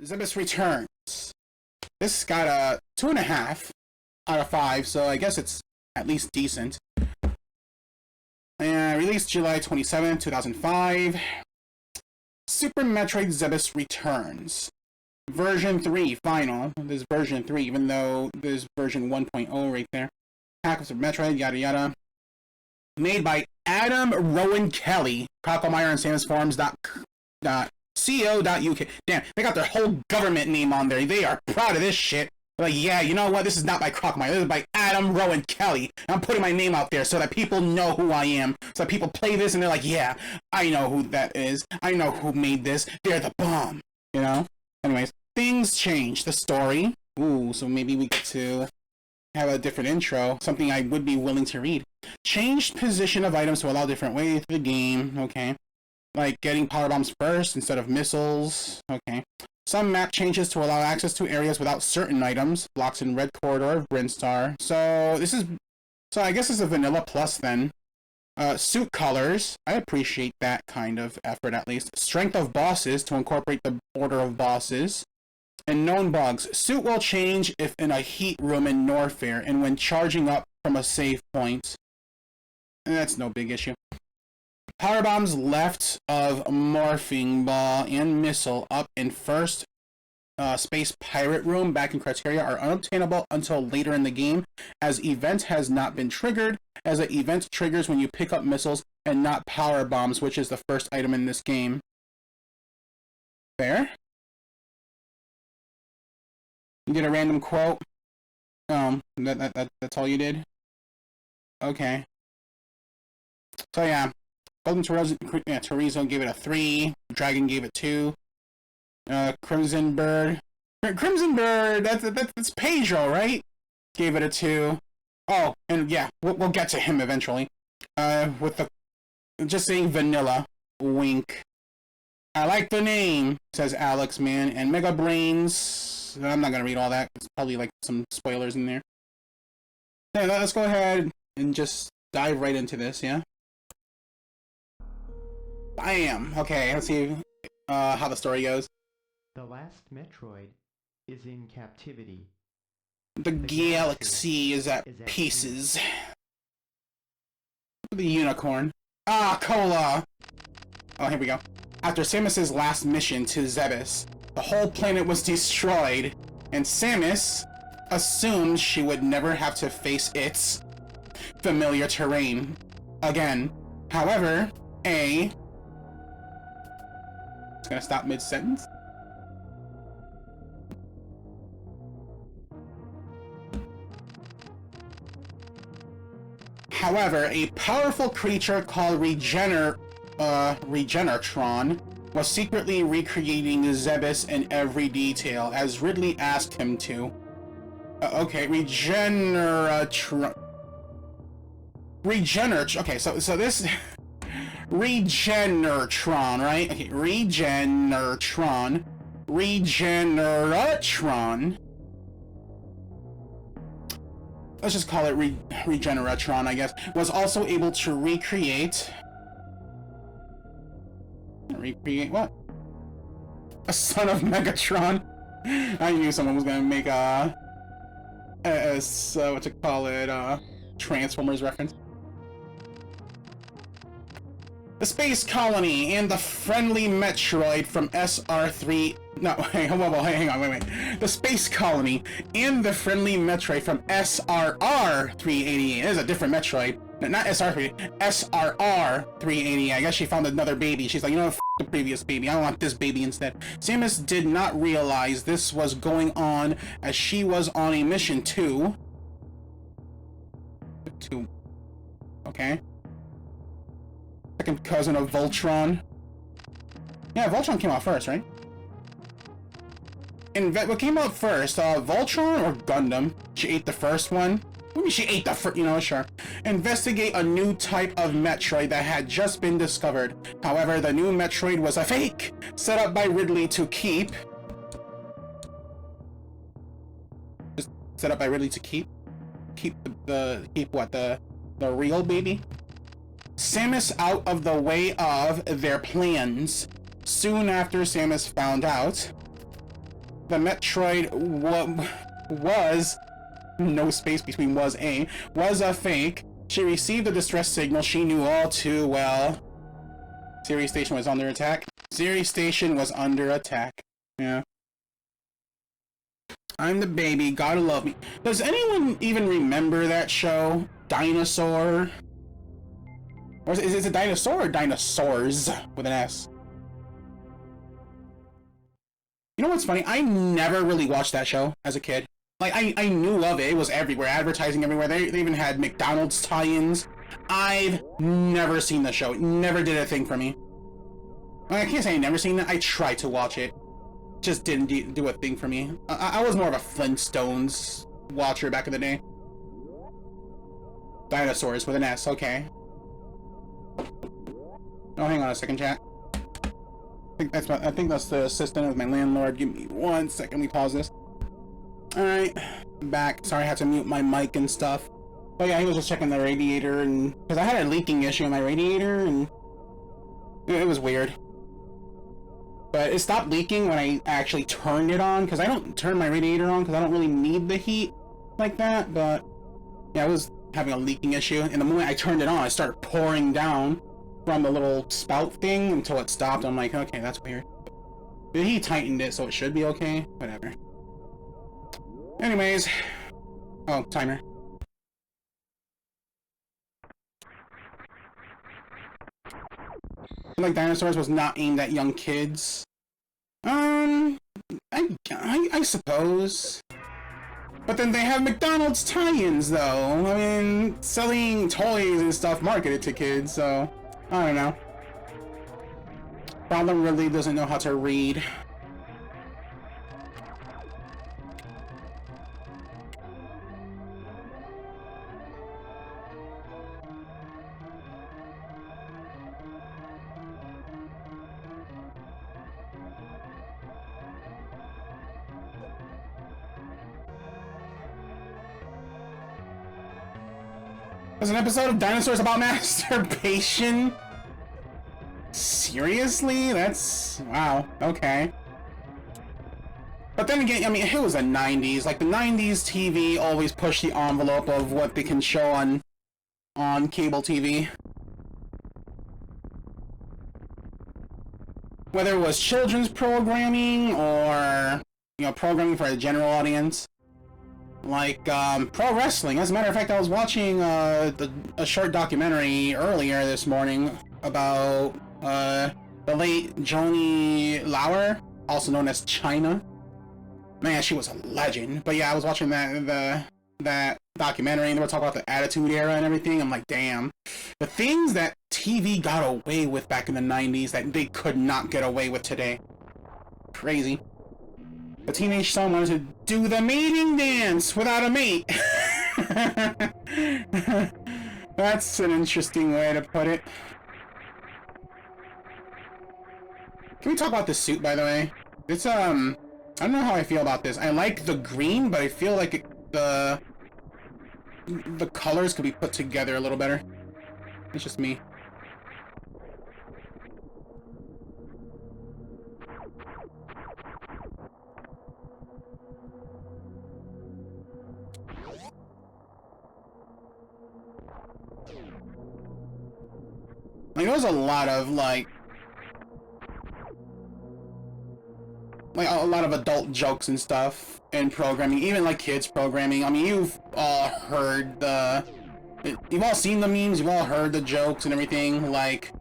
Zebes Returns. This got a 2.5 out of 5, so I guess it's at least decent. Released July 27, 2005. Super Metroid Zebes Returns. Version 3, final. This is version 3, even though there's version 1.0 right there. Hack of Super Metroid, yada yada. Made by Adam Rowan Kelly, Crocomire and SamusForums.co.uk. Damn, they got their whole government name on there. They are proud of this shit. Like, yeah, you know what? This is not by Crocomire. This is by Adam Rowan Kelly. I'm putting my name out there so that people know who I am. So that people play this and they're like, yeah, I know who that is. I know who made this. They're the bomb. You know? Anyways, things change. The story. Ooh, so maybe we get to have a different intro. Something I would be willing to read. Changed position of items to allow different ways through the game. Okay. Like getting power bombs first instead of missiles. Okay. Some map changes to allow access to areas without certain items. Blocks in red corridor of Brinstar. So this is... So I guess it's a vanilla plus then. Suit colors. I appreciate that kind of effort at least. Strength of bosses to incorporate the order of bosses. And known bugs. Suit will change if in a heat room in Norfair and when charging up from a save point. And that's no big issue. Power bombs left of morphing ball and missile up in first space pirate room back in criteria are unobtainable until later in the game, as event has not been triggered, as an event triggers when you pick up missiles and not power bombs, which is the first item in this game. Fair? You did a random quote? That's all you did? Okay. So yeah. Golden Chorizo gave it a 3. Dragon gave it 2. Crimson Bird. Crimson Bird, that's Pedro, right? Gave it a 2. Oh, and yeah, we'll get to him eventually. With the... Just saying vanilla. Wink. I like the name, says Alex, man. And Mega Brains... I'm not gonna read all that. It's probably like some spoilers in there. Yeah, let's go ahead and just dive right into this, yeah? Bam! Okay, let's see how the story goes. The last Metroid is in captivity. The galaxy is at pieces. The unicorn. Ah, Cola! Oh, here we go. After Samus's last mission to Zebes, the whole planet was destroyed, and Samus assumed she would never have to face its familiar terrain again. However, it's gonna stop mid-sentence. However, a powerful creature called Regeneratron was secretly recreating Zebes in every detail, as Ridley asked him to. Okay, Regeneratron, okay, so this... Regeneratron, right? Okay, Regeneratron. Let's just call it Regeneratron, I guess. Was also able to recreate what? A son of Megatron. I knew someone was gonna make what you call it, Transformers reference. The space colony and the friendly Metroid from SR3... No, hang on, wait. The space colony and the friendly Metroid from SRR-388. It is a different Metroid. No, not SR-388, SRR-388. I guess she found another baby. She's like, you know, f*** the previous baby. I want this baby instead. Samus did not realize this was going on as she was on a mission to... Okay. Second cousin of Voltron. Yeah, Voltron came out first, right? And what came out first? Voltron or Gundam? She ate the first one? Maybe she ate the first, you know, sure. Investigate a new type of Metroid that had just been discovered. However, the new Metroid was a fake, set up by Ridley to keep... Just set up by Ridley to keep? Keep the real baby? Samus out of the way of their plans. Soon after Samus found out, the Metroid was no space between was a fake. She received a distress signal she knew all too well. Siri Station was under attack. Siri Station was under attack. Yeah. I'm the baby, gotta love me. Does anyone even remember that show? Dinosaur? Or is it dinosaur or dinosaurs with an S? You know what's funny? I never really watched that show as a kid. Like, I knew of it. It was everywhere. Advertising everywhere. They even had McDonald's tie-ins. I've never seen the show. It never did a thing for me. I can't say I never seen it. I tried to watch it. Just didn't do a thing for me. I was more of a Flintstones watcher back in the day. Dinosaurs with an S. Okay. Oh, hang on a second, chat. I think that's the assistant of my landlord. Give me 1 second. Let me pause this. Alright, back. Sorry, I had to mute my mic and stuff. But yeah, he was just checking the radiator, and because I had a leaking issue in my radiator, and it was weird. But it stopped leaking when I actually turned it on, because I don't turn my radiator on because I don't really need the heat like that. But yeah, I was having a leaking issue, and the moment I turned it on, it started pouring down from the little spout thing until it stopped. I'm like, okay, that's weird. But he tightened it, so it should be okay. Whatever. Anyways, oh, timer. Like Dinosaurs was not aimed at young kids. I suppose. But then they have McDonald's tie-ins, though. I mean, selling toys and stuff marketed to kids, so I don't know. Problem really doesn't know how to read. There's an episode of Dinosaurs about masturbation? Seriously? That's... wow. Okay. But then again, I mean, it was the 90s. Like, the 90s TV always pushed the envelope of what they can show on cable TV. Whether it was children's programming or, you know, programming for a general audience. Like, pro wrestling. As a matter of fact, I was watching a short documentary earlier this morning about the late Joni Lauer, also known as China. Man, she was a legend. But yeah, I was watching that documentary, and they were talking about the Attitude Era and everything. I'm like, damn. The things that TV got away with back in the 90s that they could not get away with today. Crazy. The teenage son wanted to do the mating dance without a mate. That's an interesting way to put it. Can we talk about this suit, by the way? It's, I don't know how I feel about this. I like the green, but I feel like the colors could be put together a little better. It's just me. Like, there was a lot of, like a lot of adult jokes and stuff in programming, even, like, kids programming. I mean, you've all heard you've all seen the memes, you've all heard the jokes and everything. Like,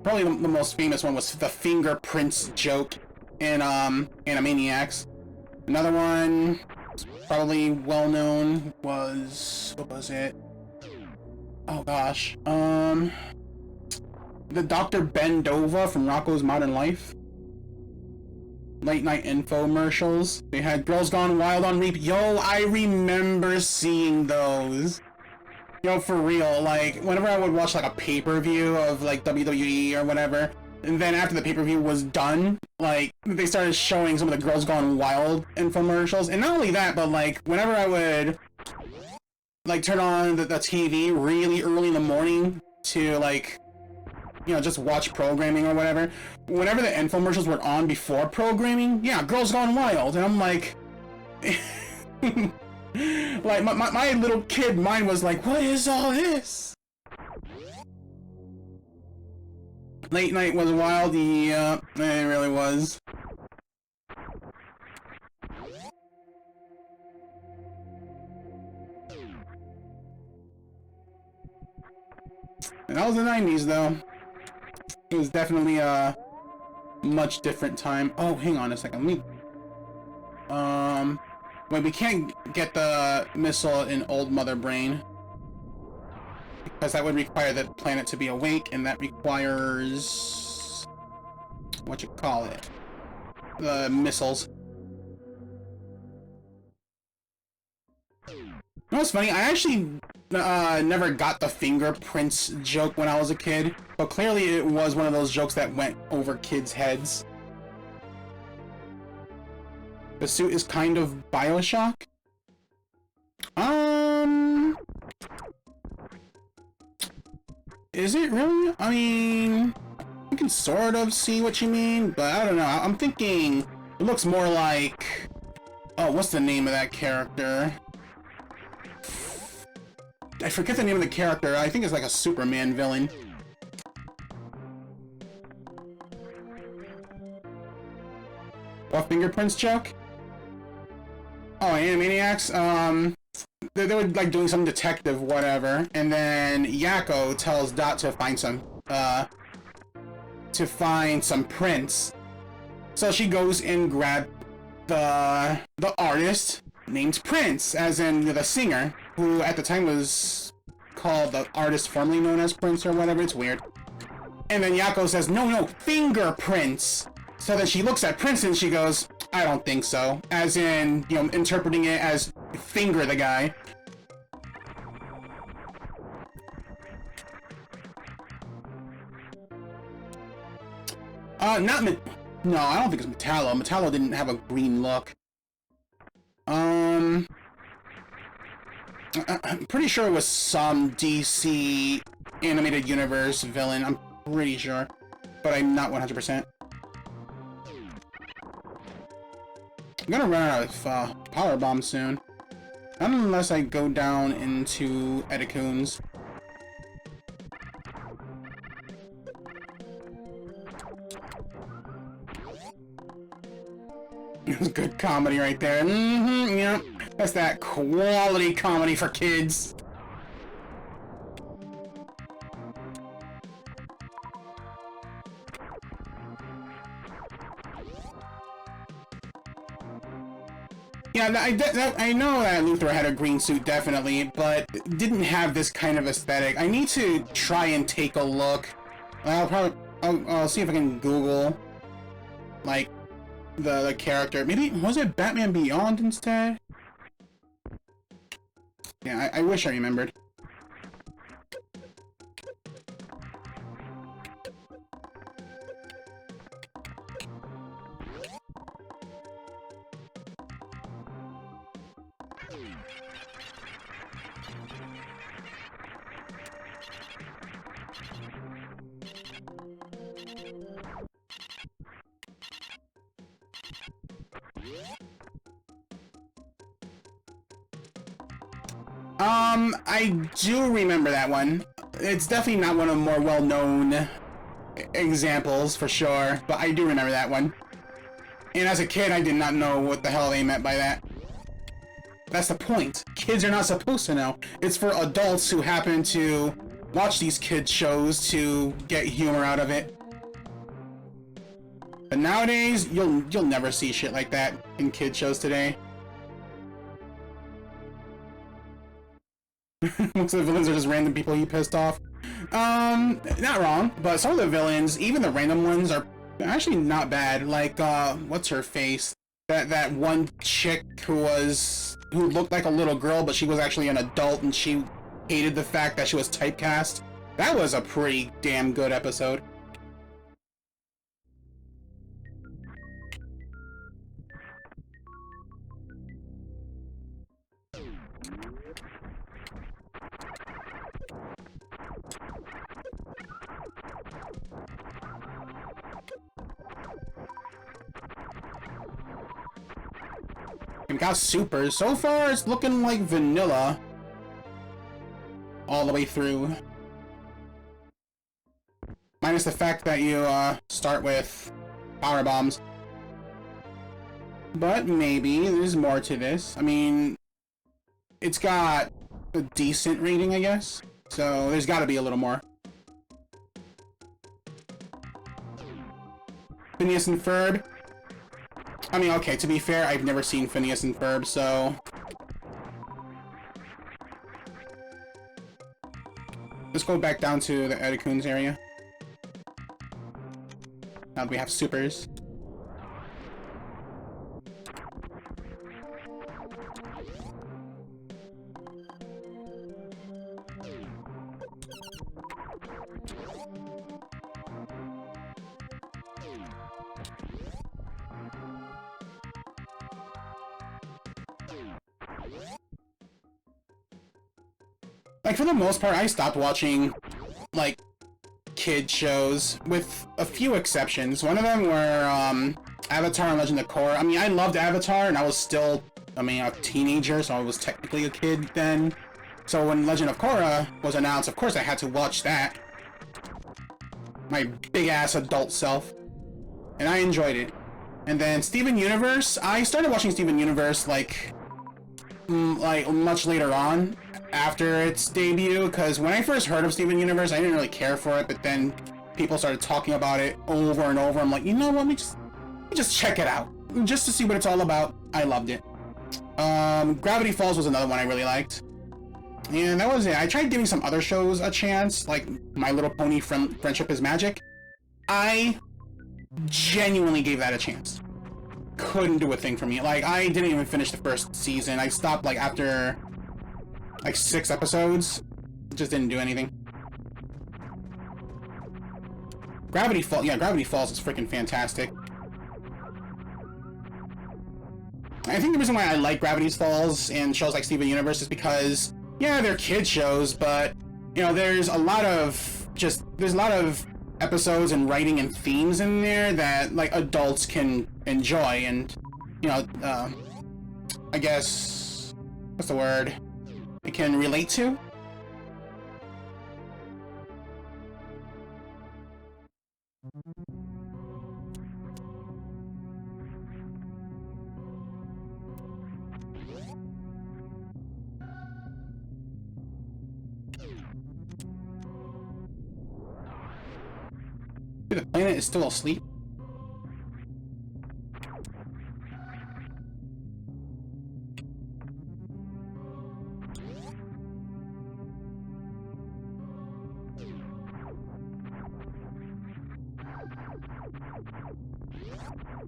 probably the most famous one was the fingerprints joke in Animaniacs. Another one, probably well-known, was... what was it? Oh, gosh. The Dr. Bendova from Rocko's Modern Life. Late night infomercials. They had Girls Gone Wild on repeat. Yo, I remember seeing those. Yo, for real. Like, whenever I would watch, like, a pay-per-view of, like, WWE or whatever, and then after the pay-per-view was done, like, they started showing some of the Girls Gone Wild infomercials. And not only that, but, like, whenever I would, like, turn on the TV really early in the morning to, like, you know, just watch programming or whatever, whenever the infomercials were on before programming, yeah, Girls Gone Wild, and I'm like, like, my little kid mind was like, what is all this? Late night was wild, yeah, it really was. And that was the 90s, though. It was definitely a much different time. Oh, hang on a second. Let me... Wait, we can't get the missile in Old Mother Brain. Because that would require the planet to be awake, and that requires... what you call it? The missiles. You know what's funny? I actually never got the fingerprints joke when I was a kid, but clearly it was one of those jokes that went over kids' heads. The suit is kind of BioShock? Is it really? I mean, you can sort of see what you mean, but I don't know. I'm thinking it looks more like... oh, what's the name of that character? I forget the name of the character. I think it's like a Superman villain. What fingerprints joke? Oh, Animaniacs? They were like doing some detective whatever, and then Yakko tells Dot to find some prints. So she goes and grabs the artist named Prince, as in the singer, who at the time was called the artist formerly known as Prince or whatever. It's weird. And then Yakko says, no, fingerprints. So then she looks at Prince and she goes, I don't think so. As in, you know, interpreting it as finger the guy. No, I don't think it's Metallo. Metallo didn't have a green look. I'm pretty sure it was some DC animated universe villain. I'm pretty sure, but I'm not 100%. I'm gonna run out of power bomb soon, unless I go down into Edicoons. Good comedy right there. Mm-hmm, yeah. That's that quality comedy for kids. Yeah, I know that Luthor had a green suit, definitely, but didn't have this kind of aesthetic. I need to try and take a look. I'll see if I can Google, like, the character. Maybe, was it Batman Beyond instead? Yeah, I wish I remembered. I do remember that one. It's definitely not one of the more well-known examples, for sure, but I do remember that one. And as a kid, I did not know what the hell they meant by that. That's the point. Kids are not supposed to know. It's for adults who happen to watch these kids shows to get humor out of it. But nowadays, you'll never see shit like that in kid shows today. Most of the villains are just random people you pissed off. Not wrong, but some of the villains, even the random ones, are actually not bad. Like, what's her face? That one chick who looked like a little girl, but she was actually an adult, and she hated the fact that she was typecast. That was a pretty damn good episode. We got supers. So far, it's looking like vanilla. All the way through. Minus the fact that you, start with power bombs. But maybe there's more to this. I mean, it's got a decent rating, I guess. So there's gotta be a little more. Phineas and Ferb. I mean, okay, to be fair, I've never seen Phineas and Ferb, so... Let's go back down to the Edicoons area. Now that we have supers. Like, for the most part, I stopped watching, like, kid shows, with a few exceptions. One of them were, Avatar and Legend of Korra. I mean, I loved Avatar, and I was still, I mean, a teenager, so I was technically a kid then. So when Legend of Korra was announced, of course I had to watch that. My big-ass adult self. And I enjoyed it. And then Steven Universe, I started watching Steven Universe, like much later on after its debut, because when I first heard of Steven Universe, I didn't really care for it, but then people started talking about it over and over. I'm like, you know what, let me just check it out, just to see what it's all about. I loved it. Gravity Falls was another one I really liked. And that was it. I tried giving some other shows a chance, like My Little Pony Friendship is Magic. I genuinely gave that a chance. Couldn't do a thing for me. Like, I didn't even finish the first season. I stopped, like, after, like, 6 episodes. Just didn't do anything. Gravity Falls, yeah, Gravity Falls is freaking fantastic. I think the reason why I like Gravity Falls and shows like Steven Universe is because, yeah, they're kid shows, but, you know, there's a lot of episodes and writing and themes in there that, like, adults can enjoy and, you know, I guess, what's the word? It can relate to? The planet is still asleep.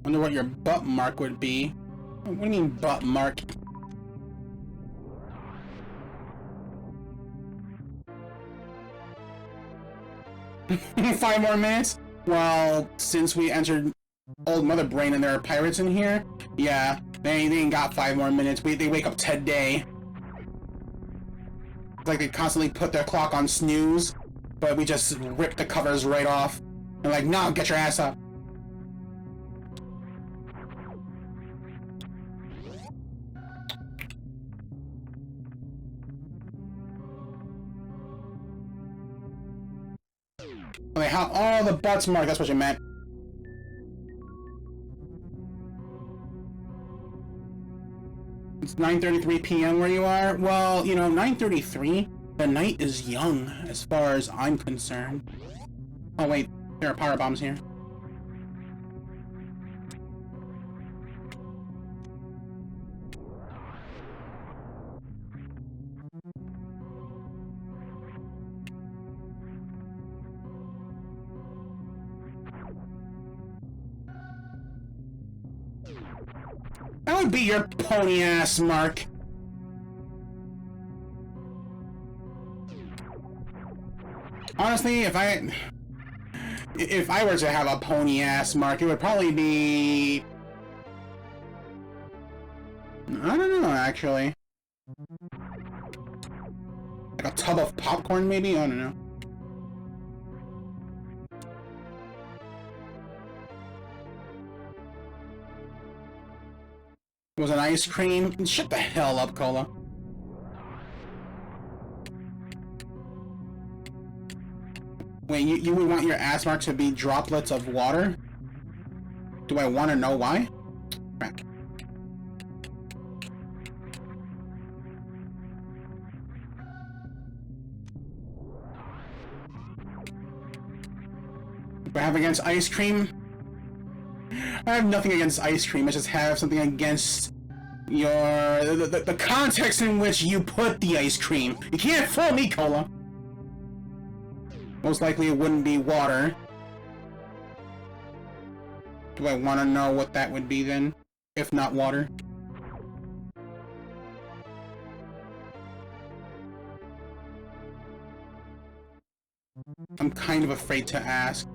Wonder what your butt mark would be. What do you mean butt mark? Five more minutes? Well, since we entered Old Mother Brain and there are pirates in here, yeah, they ain't got 5 more minutes. They wake up today. It's like they constantly put their clock on snooze, but we just rip the covers right off. And like, no, get your ass up. Okay, how? Oh, the butts mark. That's what you meant. It's 9:33 p.m. where you are. Well, you know, 9:33. The night is young, as far as I'm concerned. Oh wait, there are power bombs here. That would be your pony ass, Mark. Honestly, if I were to have a pony ass, Mark, it would probably be... I don't know, actually. Like a tub of popcorn, maybe? I don't know. Was an ice cream? Shut the hell up, Cola. Wait, you would want your ass mark to be droplets of water? Do I want to know why? Crap. What I have against ice cream? I have nothing against ice cream, I just have something against your... the context in which you put the ice cream. You can't fool me, Cola! Most likely it wouldn't be water. Do I want to know what that would be then? If not water? I'm kind of afraid to ask.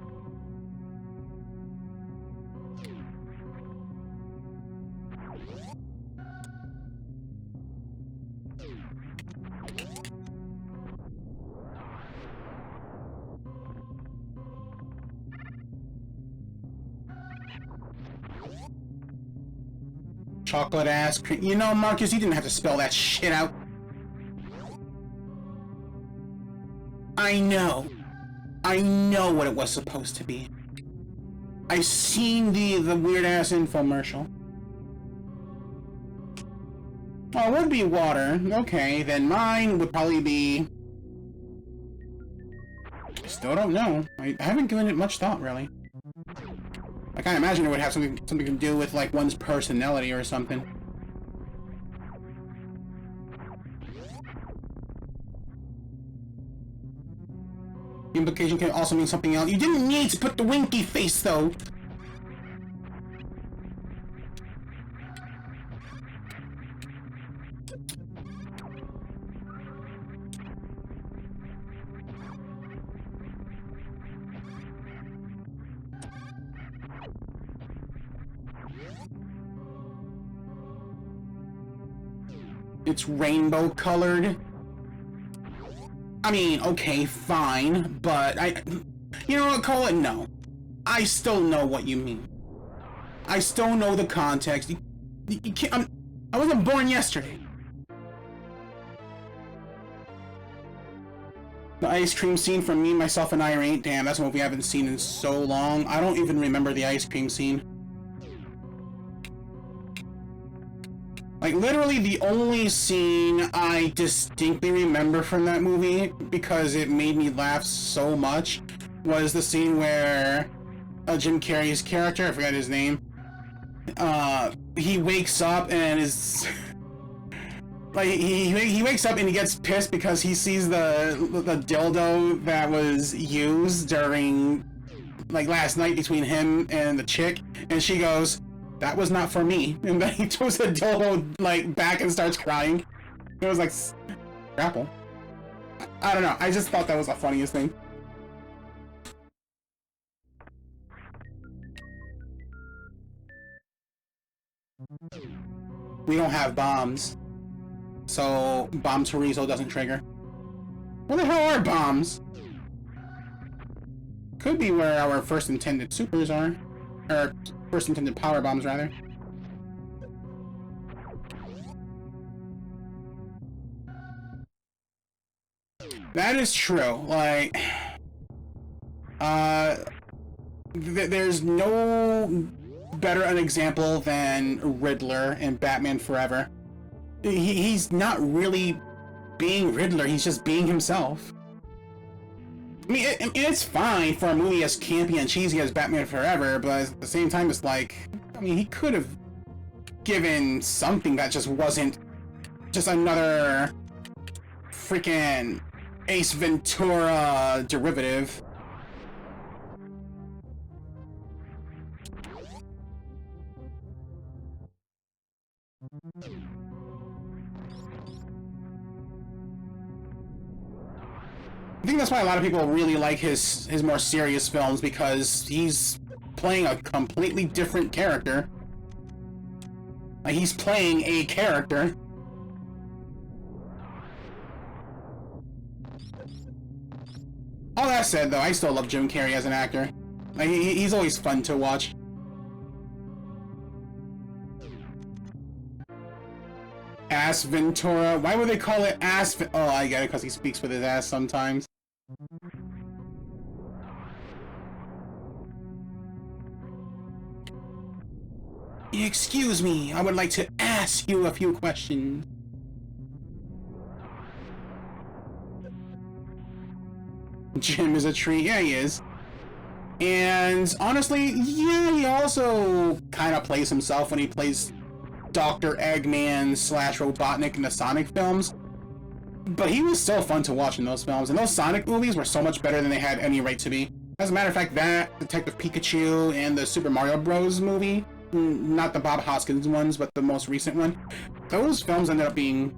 Chocolate ass cream. You know, Marcus, you didn't have to spell that shit out. I know. I know what it was supposed to be. I've seen the weird ass infomercial. Oh, it would be water. Okay, then mine would probably be... Still don't know. I haven't given it much thought, really. I can't imagine it would have something to do with, like, one's personality or something. The implication can also mean something else. You didn't need to put the winky face, though! It's rainbow colored. I mean, okay, fine, but you know what, Cole? No. I still know what you mean. I still know the context. You can't, I wasn't born yesterday. The ice cream scene from Me, Myself, and Irene. Damn, that's a movie I haven't seen in so long. I don't even remember the ice cream scene. Like, literally the only scene I distinctly remember from that movie, because it made me laugh so much, was the scene where Jim Carrey's character, I forgot his name, he wakes up and is... like, he wakes up and he gets pissed because he sees the dildo that was used during, like, last night between him and the chick, and she goes, "That was not for me," and then he throws the dildo, like, back and starts crying. It was like, grapple. I don't know, I just thought that was the funniest thing. We don't have bombs, so Bomb Chorizo doesn't trigger. Where the hell are bombs? Could be where our first intended supers are. Or first intended power bombs, rather. That is true. Like, there's no better an example than Riddler in Batman Forever. He's not really being Riddler, he's just being himself. I mean, it's fine for a movie as campy and cheesy as Batman Forever, but at the same time, it's like, I mean, he could have given something that just wasn't just another freaking Ace Ventura derivative. I think that's why a lot of people really like his more serious films, because he's playing a completely different character. Like, he's playing a character. All that said, though, I still love Jim Carrey as an actor. Like, he's always fun to watch. Ass Ventura. Why would they call it Ass? Oh, I get it, because he speaks with his ass sometimes. Excuse me, I would like to ask you a few questions. Jim is a treat. Yeah, he is. And honestly, yeah, he also kind of plays himself when he plays Dr. Eggman / Robotnik in the Sonic films. But he was still fun to watch in those films, and those Sonic movies were so much better than they had any right to be. As a matter of fact, that, Detective Pikachu, and the Super Mario Bros. Movie, not the Bob Hoskins ones, but the most recent one, those films ended up being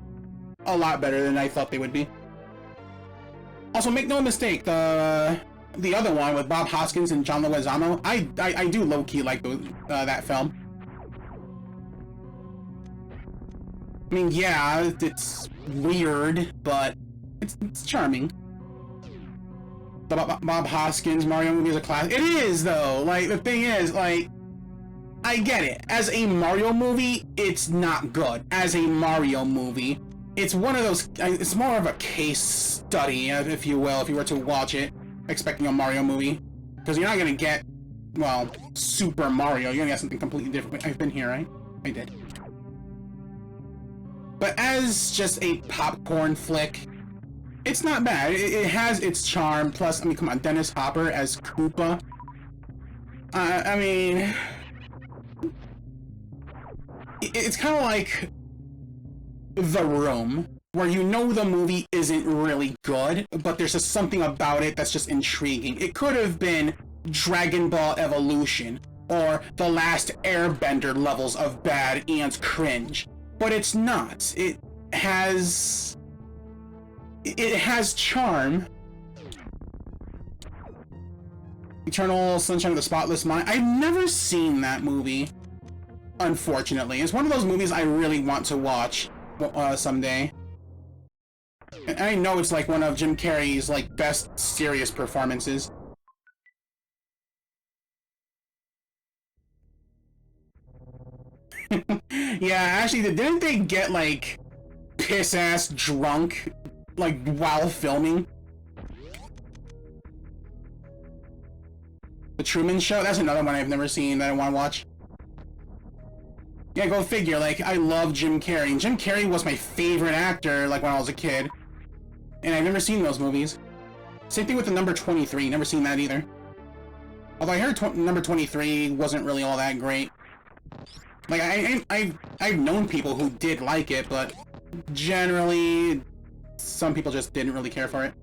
a lot better than I thought they would be. Also, make no mistake, the other one with Bob Hoskins and John Leguizamo, I do low-key like that film. I mean, yeah, it's weird, but it's charming. The Bob Hoskins Mario movie is a classic. It is, though. Like, the thing is, like, I get it. As a Mario movie, it's not good. As a Mario movie, it's one of those. It's more of a case study, if you will, if you were to watch it, expecting a Mario movie, because you're not gonna get, well, Super Mario. You're gonna get something completely different. I've been here, right? I did. But as just a popcorn flick, it's not bad. It has its charm. Plus, I mean, come on, Dennis Hopper as Koopa. I mean, it's kind of like The Room, where you know the movie isn't really good, but there's just something about it that's just intriguing. It could have been Dragon Ball Evolution, or The Last Airbender levels of bad and cringe. But it's not. It has charm. Eternal Sunshine of the Spotless Mind. I've never seen that movie, unfortunately. It's one of those movies I really want to watch someday. And I know it's like one of Jim Carrey's like best serious performances. Yeah, actually, didn't they get, like, piss-ass drunk, like, while filming? The Truman Show? That's another one I've never seen that I want to watch. Yeah, go figure, like, I love Jim Carrey. And Jim Carrey was my favorite actor, like, when I was a kid. And I've never seen those movies. Same thing with the Number 23, never seen that either. Although I heard Number 23 wasn't really all that great. Like, I've known people who did like it, but generally, some people just didn't really care for it.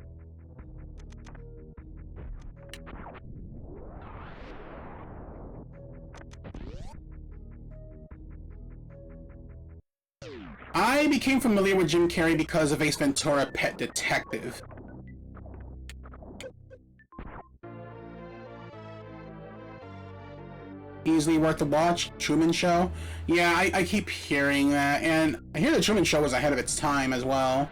I became familiar with Jim Carrey because of Ace Ventura: Pet Detective. Easily worth a watch. Truman Show. Yeah, I keep hearing that, and I hear the Truman Show was ahead of its time as well.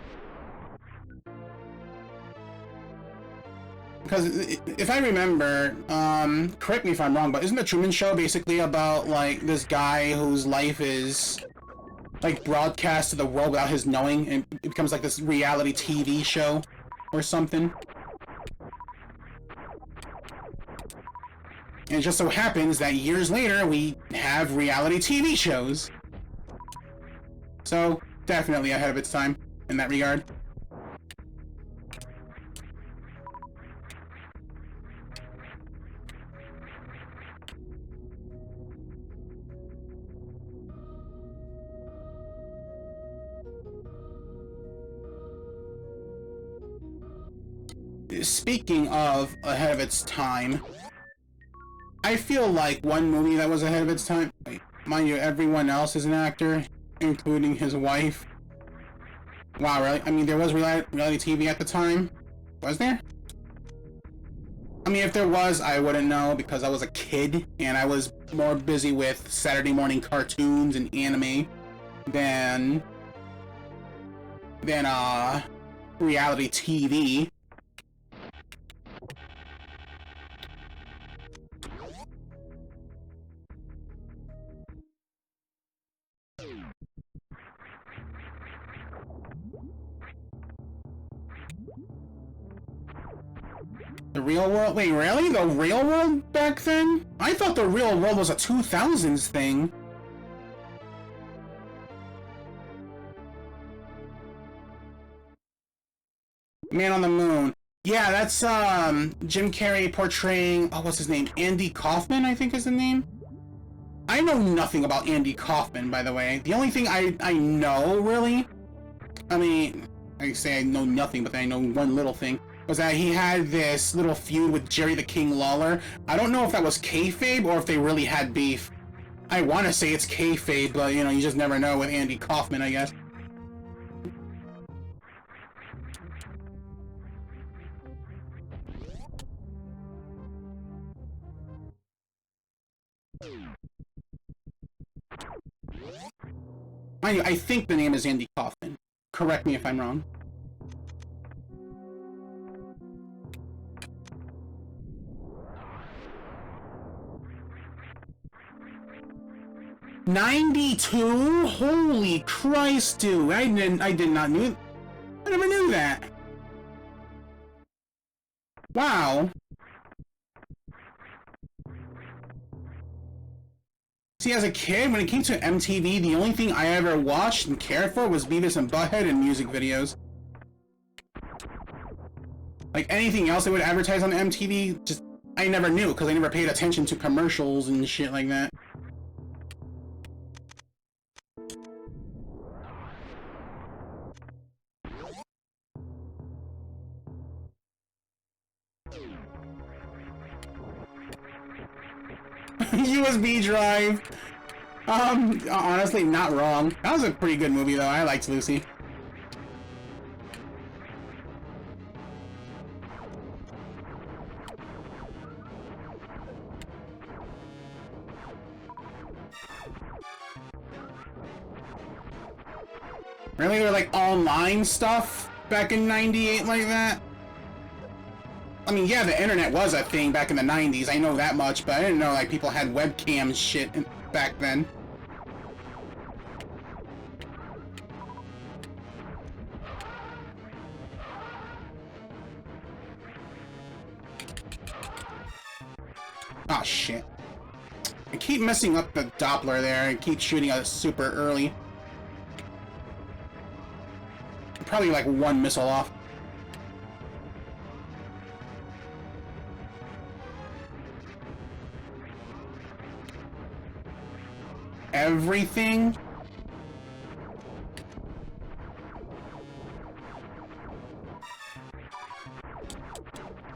Because if I remember, correct me if I'm wrong, but isn't the Truman Show basically about like this guy whose life is like broadcast to the world without his knowing, and it becomes like this reality TV show or something? And it just so happens that years later, we have reality TV shows. So, definitely ahead of its time in that regard. Speaking of ahead of its time, I feel like one movie that was ahead of its time, mind you, everyone else is an actor, including his wife. Wow, really? I mean, there was reality TV at the time? Was there? I mean, if there was, I wouldn't know because I was a kid and I was more busy with Saturday morning cartoons and anime than reality TV. The real world? Wait, really? The real world back then? I thought the real world was a 2000s thing. Man on the Moon. Yeah, that's Jim Carrey portraying, oh, what's his name? Andy Kaufman, I think is the name. I know nothing about Andy Kaufman, by the way. The only thing I know, really, I mean, I say I know nothing, but I know one little thing, was that he had this little feud with Jerry the King Lawler. I don't know if that was kayfabe or if they really had beef. I want to say it's kayfabe, but, you know, you just never know with Andy Kaufman, I guess. I think the name is Andy Kaufman. Correct me if I'm wrong. '92? Holy Christ, dude! I never knew that. Wow. See, as a kid, when it came to MTV, the only thing I ever watched and cared for was Beavis and Butthead and music videos. Like, anything else they would advertise on MTV, just, I never knew, because I never paid attention to commercials and shit like that. USB drive. Honestly, not wrong. That was a pretty good movie, though. I liked Lucy. Really? They're like online stuff back in '98 like that? I mean, yeah, the internet was a thing back in the '90s. I know that much, but I didn't know like people had webcams shit back then. Oh shit! I keep messing up the Doppler there. I keep shooting us super early. Probably like one missile off. Everything?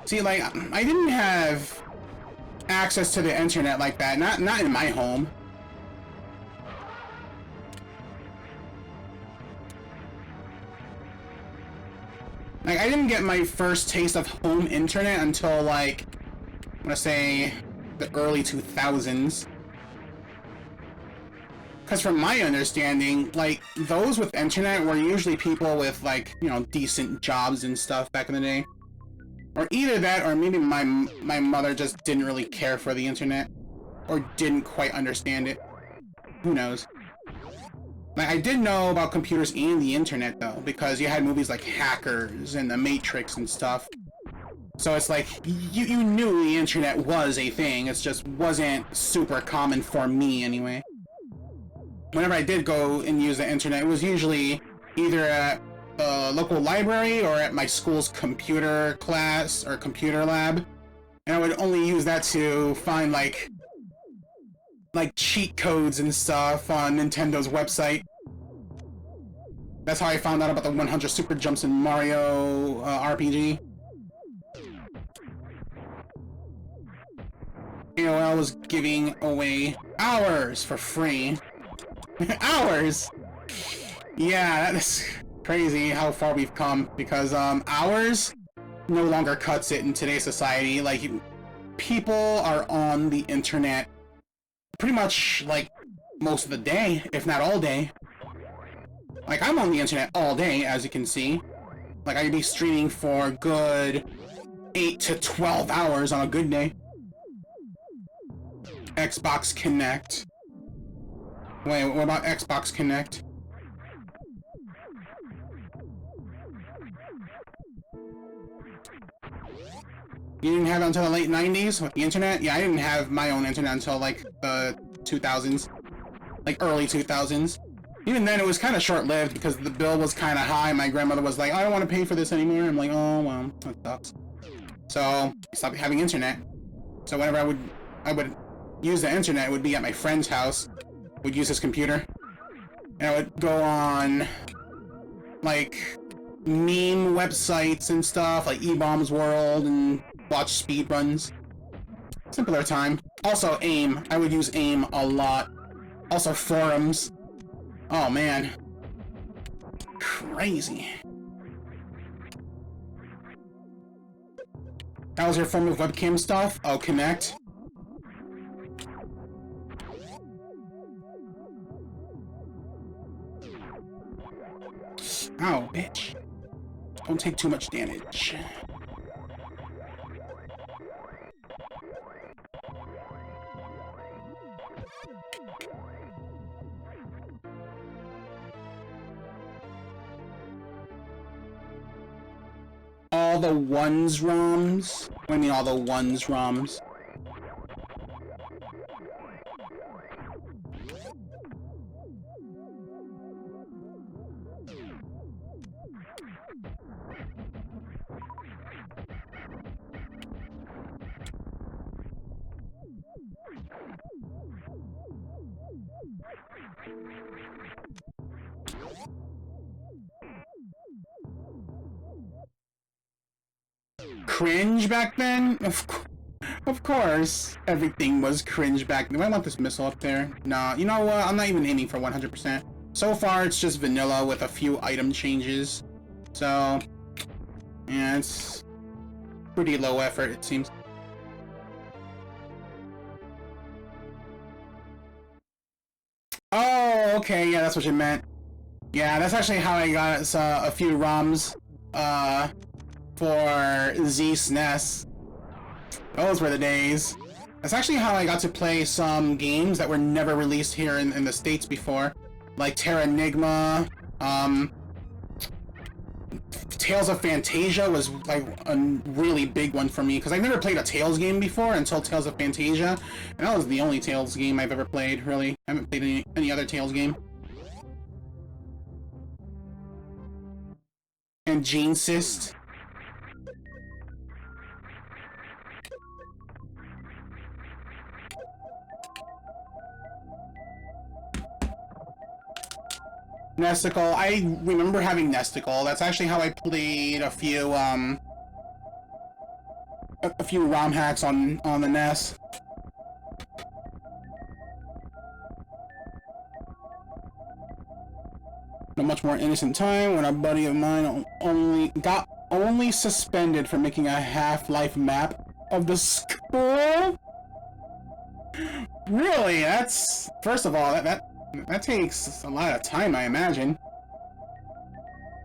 See, like, I didn't have access to the internet like that. Not in my home. Like, I didn't get my first taste of home internet until, like, I'm gonna say the early 2000s. Because from my understanding, like, those with internet were usually people with, like, you know, decent jobs and stuff back in the day. Or either that, or maybe my mother just didn't really care for the internet. Or didn't quite understand it. Who knows? Like, I did know about computers and the internet, though, because you had movies like Hackers and The Matrix and stuff. So it's like, you knew the internet was a thing, it just wasn't super common for me, anyway. Whenever I did go and use the internet, it was usually either at a local library or at my school's computer class or computer lab. And I would only use that to find, like cheat codes and stuff on Nintendo's website. That's how I found out about the 100 super jumps in Mario RPG. AOL was giving away hours for free. Hours! Yeah, that's crazy how far we've come, because hours no longer cuts it in today's society. Like, people are on the internet pretty much, like, most of the day, if not all day. Like, I'm on the internet all day, as you can see. Like, I'd be streaming for a good 8 to 12 hours on a good day. Xbox Connect. Wait, what about Xbox Connect? You didn't have it until the late 90s with the internet? Yeah, I didn't have my own internet until like the 2000s. Like early 2000s. Even then it was kind of short-lived because the bill was kind of high. My grandmother was like, I don't want to pay for this anymore. I'm like, oh, well, that sucks. So, I stopped having internet. So whenever I would use the internet, it would be at my friend's house. Would use his computer. And I would go on, like, meme websites and stuff, like E-Bombs World, and watch speedruns. Simpler time. Also, AIM. I would use AIM a lot. Also, forums. Oh, man. Crazy. That was your form of webcam stuff? Oh, Connect? Ow, bitch. Don't take too much damage. All the ones ROMs? What do you mean all the ones ROMs? Cringe back then? Of course. Everything was cringe back then. Do I want this missile up there? Nah, you know what? I'm not even aiming for 100%. So far, it's just vanilla with a few item changes. So, yeah, it's pretty low effort, it seems. Oh, okay, yeah, that's what you meant. Yeah, that's actually how I got a few ROMs, for Z-SNES. Those were the days. That's actually how I got to play some games that were never released here in the States before. Like Terra Enigma, Tales of Fantasia was like a really big one for me, because I've never played a Tales game before until Tales of Fantasia, and that was the only Tales game I've ever played, really. I haven't played any other Tales game. And Gene Cyst. Nesticle. I remember having Nesticle. That's actually how I played a few ROM hacks on the NES. A much more innocent time when a buddy of mine got suspended for making a Half-Life map of the school. Really? That's, first of all, that takes a lot of time, I imagine.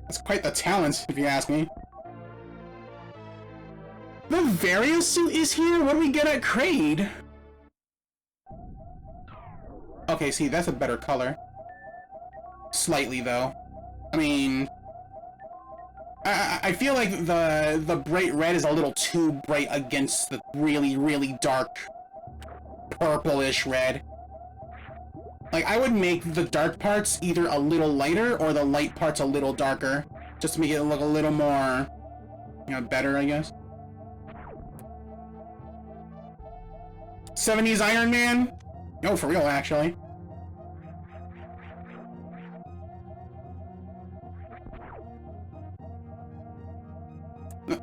That's quite the talent, if you ask me. The Various suit is here? What do we get at Kraid? Okay, see, that's a better color. Slightly, though. I mean, I feel like the bright red is a little too bright against the really, really dark purplish red. Like, I would make the dark parts either a little lighter or the light parts a little darker, just to make it look a little more, you know, better, I guess. 70s Iron Man? No, for real, actually.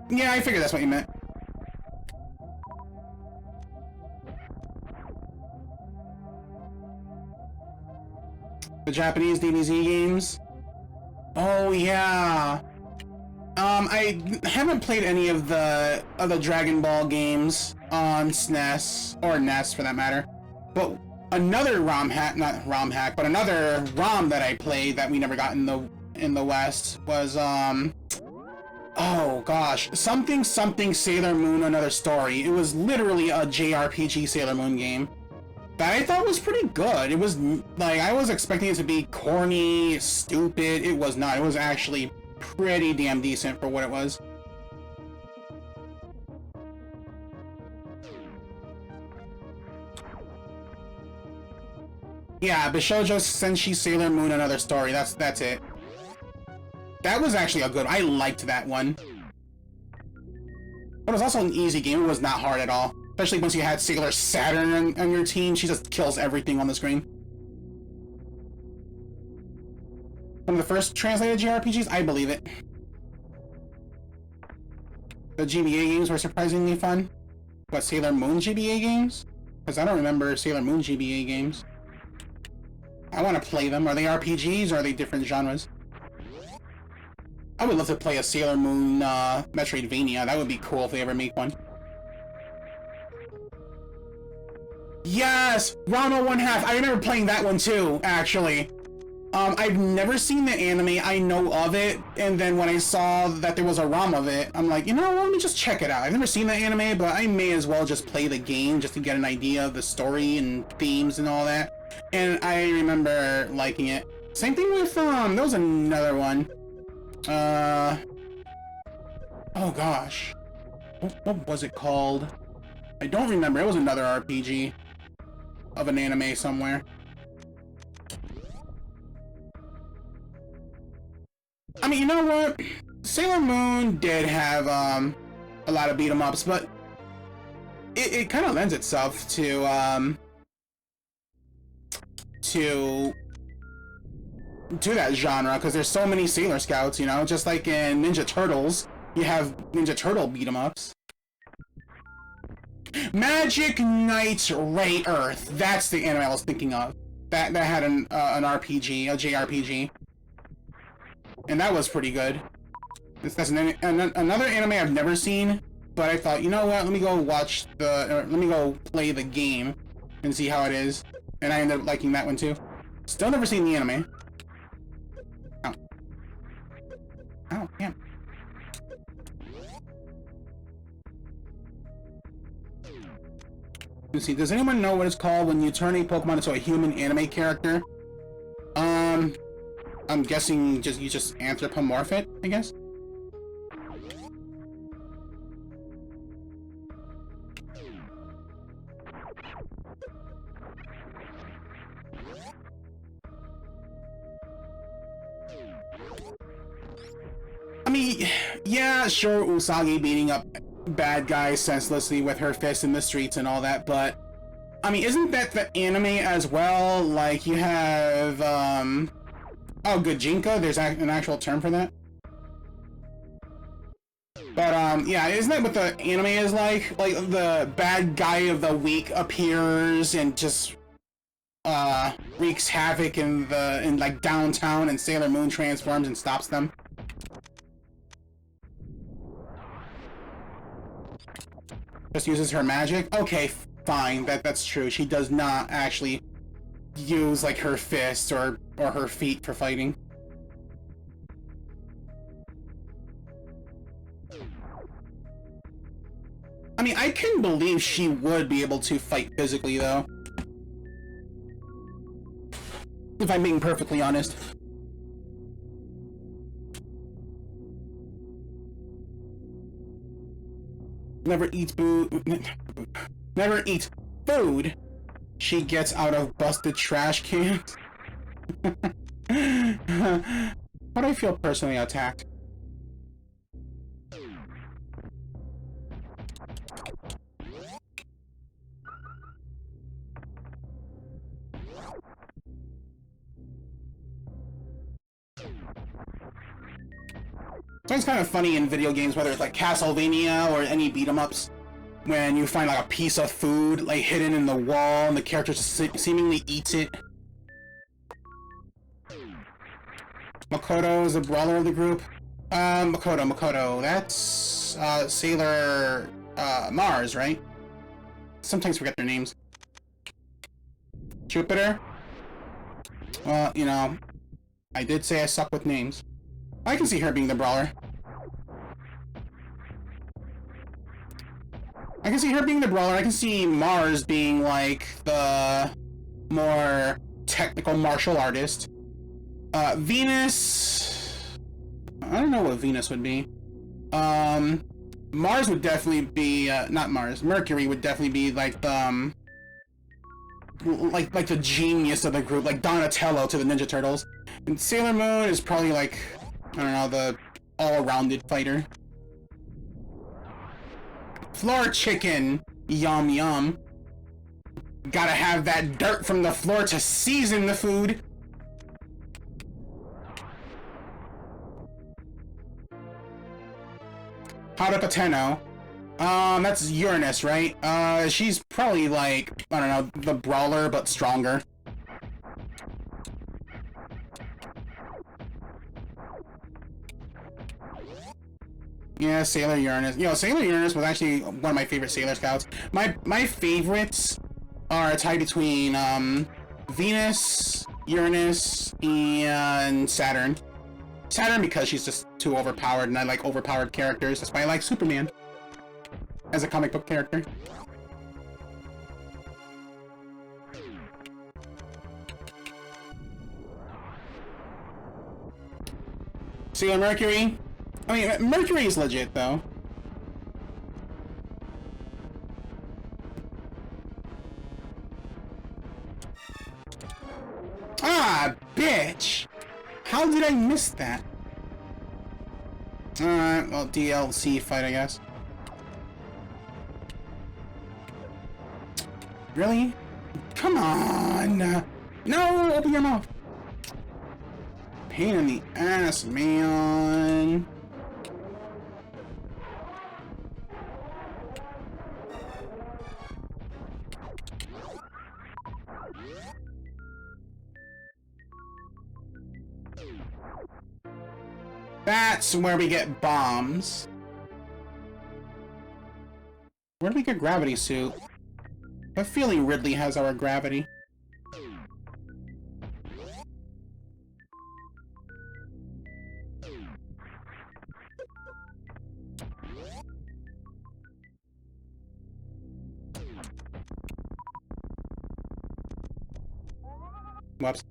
Yeah, I figured that's what you meant. The Japanese DBZ games? Oh, yeah. I haven't played any of the Dragon Ball games on SNES, or NES for that matter. But another ROM hack, not ROM hack, but another ROM that I played that we never got in the West was, oh gosh, something Sailor Moon Another Story. It was literally a JRPG Sailor Moon game that I thought was pretty good. It was, like, I was expecting it to be corny, stupid. It was not. It was actually pretty damn decent for what it was. Yeah, Bishojo Senshi Sailor Moon Another Story. That's it. That was actually a good. I liked that one. But it was also an easy game. It was not hard at all. Especially once you had Sailor Saturn on your team. She just kills everything on the screen. One of the first translated JRPGs? I believe it. The GBA games were surprisingly fun. What, Sailor Moon GBA games? Because I don't remember Sailor Moon GBA games. I want to play them. Are they RPGs or are they different genres? I would love to play a Sailor Moon Metroidvania. That would be cool if they ever make one. Yes! Rom 1/2! I remember playing that one too, actually. I've never seen the anime, I know of it, and then when I saw that there was a ROM of it, I'm like, you know what, let me just check it out. I've never seen the anime, but I may as well just play the game just to get an idea of the story and themes and all that. And I remember liking it. Same thing with, there was another one. Oh gosh. What was it called? I don't remember, it was another RPG of an anime somewhere. I mean, you know what? Sailor Moon did have a lot of beat 'em ups, but it kind of lends itself to that genre because there's so many Sailor Scouts, you know, just like in Ninja Turtles, you have Ninja Turtle beat 'em ups. Magic Knight Ray Earth. That's the anime I was thinking of. That had an RPG, a JRPG. And that was pretty good. That's another anime I've never seen, but I thought, you know what, let me go let me go play the game and see how it is. And I ended up liking that one too. Still never seen the anime. Oh. Oh, yeah. Let's see, does anyone know what it's called when you turn a Pokemon into a human anime character? I'm guessing you just anthropomorph it, I guess? I mean, yeah, sure, Usagi beating up bad guys senselessly with her fists in the streets and all that, but I mean, isn't that the anime as well? Like, you have, oh, Gujinka? There's an actual term for that? But, yeah, isn't that what the anime is like? Like, the bad guy of the week appears and just, wreaks havoc in like, downtown, and Sailor Moon transforms and stops them? Just uses her magic? Okay, fine, that's true. She does not actually use, like, her fists or her feet for fighting. I mean, I can believe she would be able to fight physically, though. If I'm being perfectly honest. Never eats never eats food she gets out of busted trash cans. But I feel personally attacked. So it's kind of funny in video games, whether it's like Castlevania or any beat-em-ups, when you find like a piece of food like hidden in the wall and the character just seemingly eats it. Makoto is the brawler of the group. Makoto, that's Sailor Mars, right? Sometimes forget their names. Jupiter? Well, you know, I did say I suck with names. I can see her being the brawler. I can see her being the brawler. I can see Mars being like the more technical martial artist. Venus... I don't know what Venus would be. Mars would definitely be... not Mars. Mercury would definitely be like the like the genius of the group, like Donatello to the Ninja Turtles. And Sailor Moon is probably like, I don't know, the all-rounded fighter. Floor chicken, yum yum. Gotta have that dirt from the floor to season the food. Harapateno. That's Uranus, right? She's probably like, I don't know, the brawler, but stronger. Yeah, Sailor Uranus. You know, Sailor Uranus was actually one of my favorite Sailor Scouts. My favorites are a tie between, Venus, Uranus, and Saturn. Saturn because she's just too overpowered, and I like overpowered characters. That's why I like Superman as a comic book character. Sailor Mercury. I mean, Mercury is legit, though. Ah, bitch! How did I miss that? Alright, well, DLC fight, I guess. Really? Come on! No! Open your mouth! Pain in the ass, man! That's where we get bombs. Where do we get gravity suit? I have a feeling Ridley has our gravity. Whoops.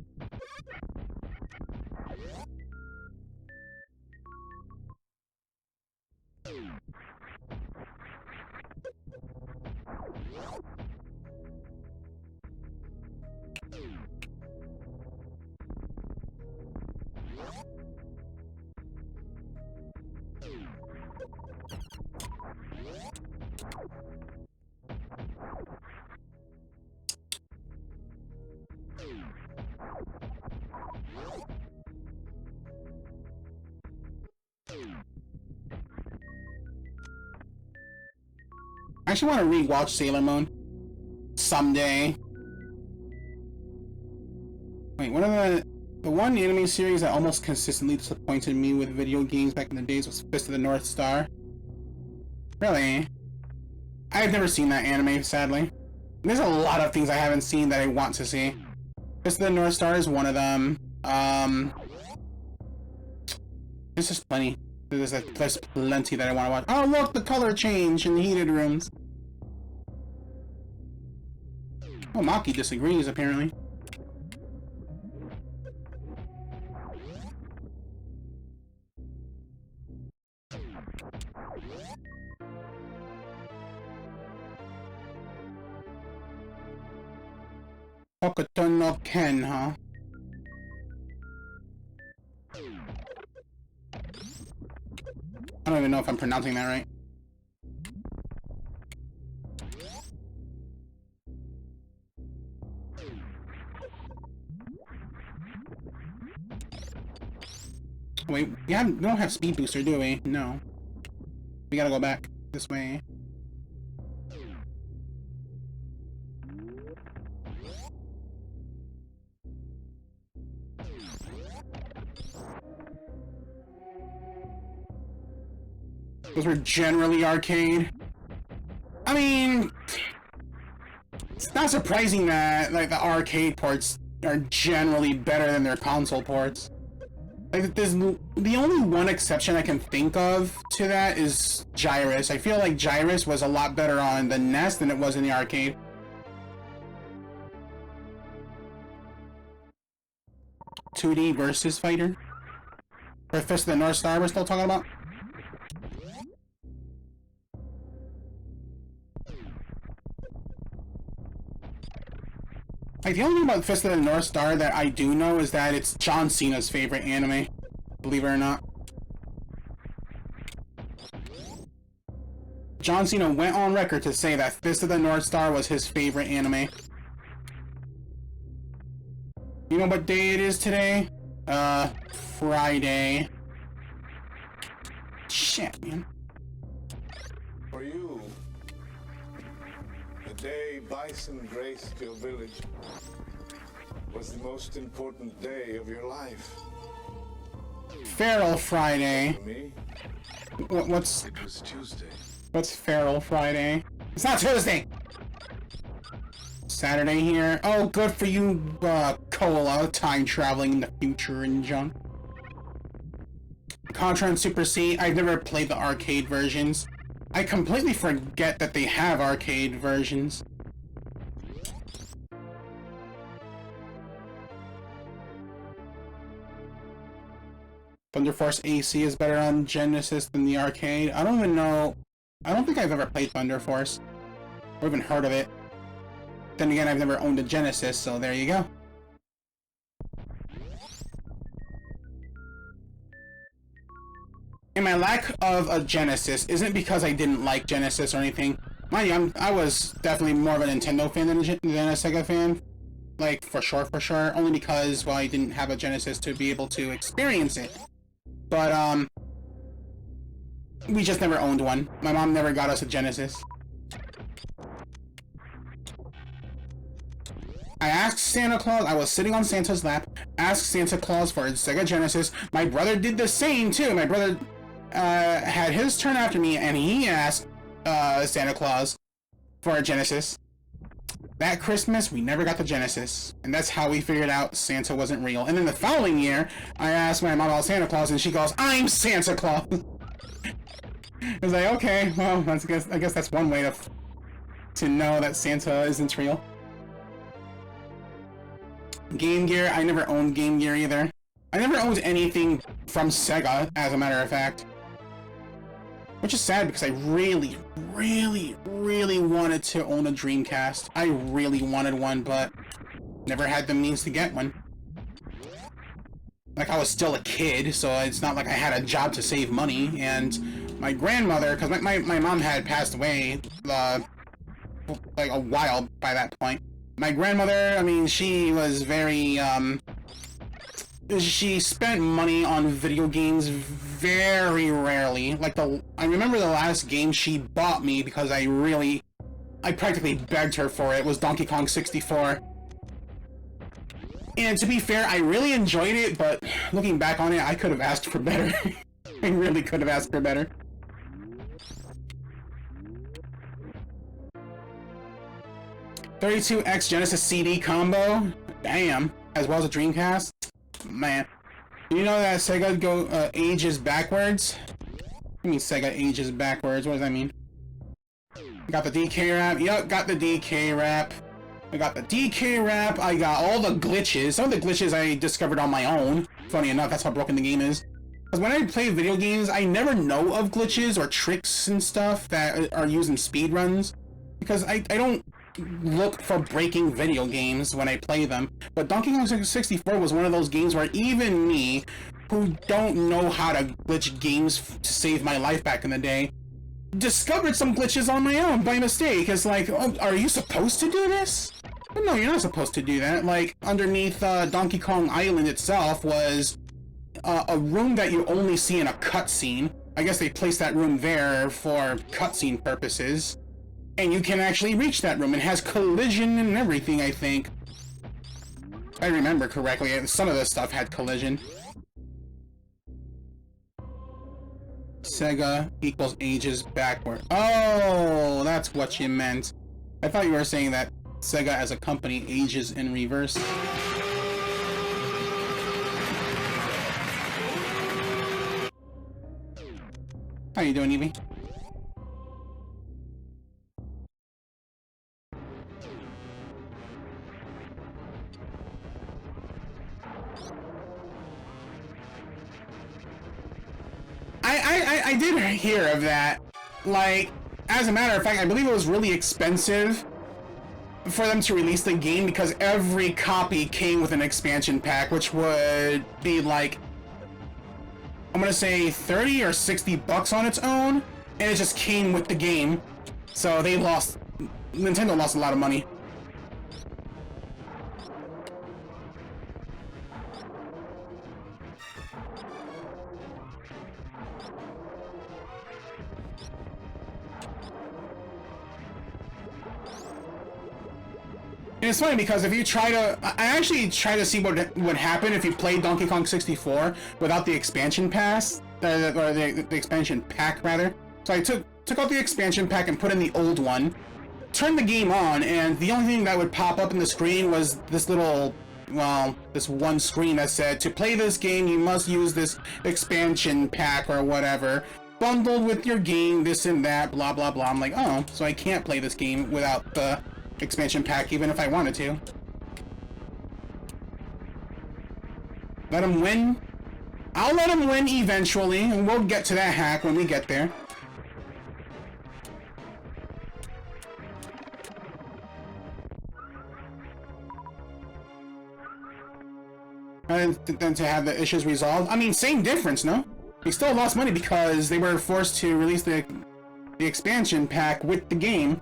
I actually want to re-watch Sailor Moon someday. Wait, one of the one anime series that almost consistently disappointed me with video games back in the days was Fist of the North Star. Really? I've never seen that anime, sadly. There's a lot of things I haven't seen that I want to see. Fist of the North Star is one of them. There's just plenty. There's plenty that I want to watch. Oh, look, the color change in the heated rooms. Oh, Maki disagrees, apparently. Hokuto no Ken, huh? I don't even know if I'm pronouncing that right. Wait, we don't have speed booster, do we? No. We gotta go back this way. Those were generally arcade. I mean, it's not surprising that like the arcade ports are generally better than their console ports. Like, there's the only one exception I can think of to that is Gyrus. I feel like Gyrus was a lot better on the NES than it was in the arcade. (2D versus fighter? For Fist of the North Star we're still talking about? Like, the only thing about Fist of the North Star that I do know is that it's John Cena's favorite anime. Believe it or not. John Cena went on record to say that Fist of the North Star was his favorite anime. You know what day it is today? Friday. Shit, man. For you, the day Bison graced your village was the most important day of your life. Feral Friday. For me, What's it was Tuesday. What's Feral Friday? It's not Tuesday! Saturday here. Oh, good for you, Cola. Time traveling in the future and junk. Contra and Super C. I've never played the arcade versions. I completely forget that they have arcade versions. Thunder Force AC is better on Genesis than the arcade. I don't even know. I don't think I've ever played Thunder Force. Or even heard of it. Then again, I've never owned a Genesis, so there you go. And my lack of a Genesis isn't because I didn't like Genesis or anything. Mind you, I was definitely more of a Nintendo fan than a Sega fan. Like, for sure. Only because, well, I didn't have a Genesis to be able to experience it. But, we just never owned one. My mom never got us a Genesis. I asked Santa Claus, I was sitting on Santa's lap, asked Santa Claus for a Sega Genesis. My brother did the same, too. My brother, had his turn after me, and he asked, Santa Claus for a Genesis. That Christmas, we never got the Genesis. And that's how we figured out Santa wasn't real. And then the following year, I asked my mom about Santa Claus, and she goes, I'm Santa Claus! I was like, okay, well, I guess that's one way to know that Santa isn't real. Game Gear, I never owned Game Gear either. I never owned anything from Sega, as a matter of fact. Which is sad because I really wanted to own a Dreamcast. I really wanted one, but never had the means to get one. Like, I was still a kid, so it's not like I had a job to save money, and my grandmother, because my mom had passed away, like, a while by that point. My grandmother, I mean, she was very, she spent money on video games very rarely. Like, I remember the last game she bought me, because I practically begged her for it, was Donkey Kong 64. And to be fair, I really enjoyed it, but looking back on it, I could have asked for better. I really could have asked for better. .32X Genesis CD combo? Damn. As well as a Dreamcast? Man. You know that Sega ages backwards? What do you mean Sega ages backwards? What does that mean? Got the DK wrap? Yup, got the DK wrap. I got the DK wrap, I got all the glitches. Some of the glitches I discovered on my own. Funny enough, that's how broken the game is. Because when I play video games, I never know of glitches or tricks and stuff that are used in speedruns. Because I don't look for breaking video games when I play them. But Donkey Kong 64 was one of those games where even me, who don't know how to glitch games to save my life back in the day, discovered some glitches on my own by mistake. It's like, oh, are you supposed to do this? No, you're not supposed to do that. Like, underneath Donkey Kong Island itself was a room that you only see in a cutscene. I guess they placed that room there for cutscene purposes. And you can actually reach that room. It has collision and everything, I think. If I remember correctly, some of the stuff had collision. Sega equals ages backward. Oh, that's what you meant. I thought you were saying that Sega as a company ages in reverse. How you doing, Evie? I did hear of that. Like, as a matter of fact, I believe it was really expensive for them to release the game because every copy came with an expansion pack, which would be like, I'm gonna say 30 or 60 bucks on its own, and it just came with the game. So Nintendo lost a lot of money. And it's funny because if you try to, I actually try to see what would happen if you played Donkey Kong 64 without the expansion pass, or the expansion pack rather. So I took out the expansion pack and put in the old one, turned the game on, and the only thing that would pop up in the screen was this little, well, this one screen that said, to play this game you must use this expansion pack or whatever, bundled with your game, this and that, blah blah blah. I'm like, oh, so I can't play this game without the expansion pack even if I wanted to. Let him win. I'll let him win eventually, and we'll get to that hack when we get there. And then to have the issues resolved. I mean, same difference, no? They still lost money because they were forced to release the expansion pack with the game.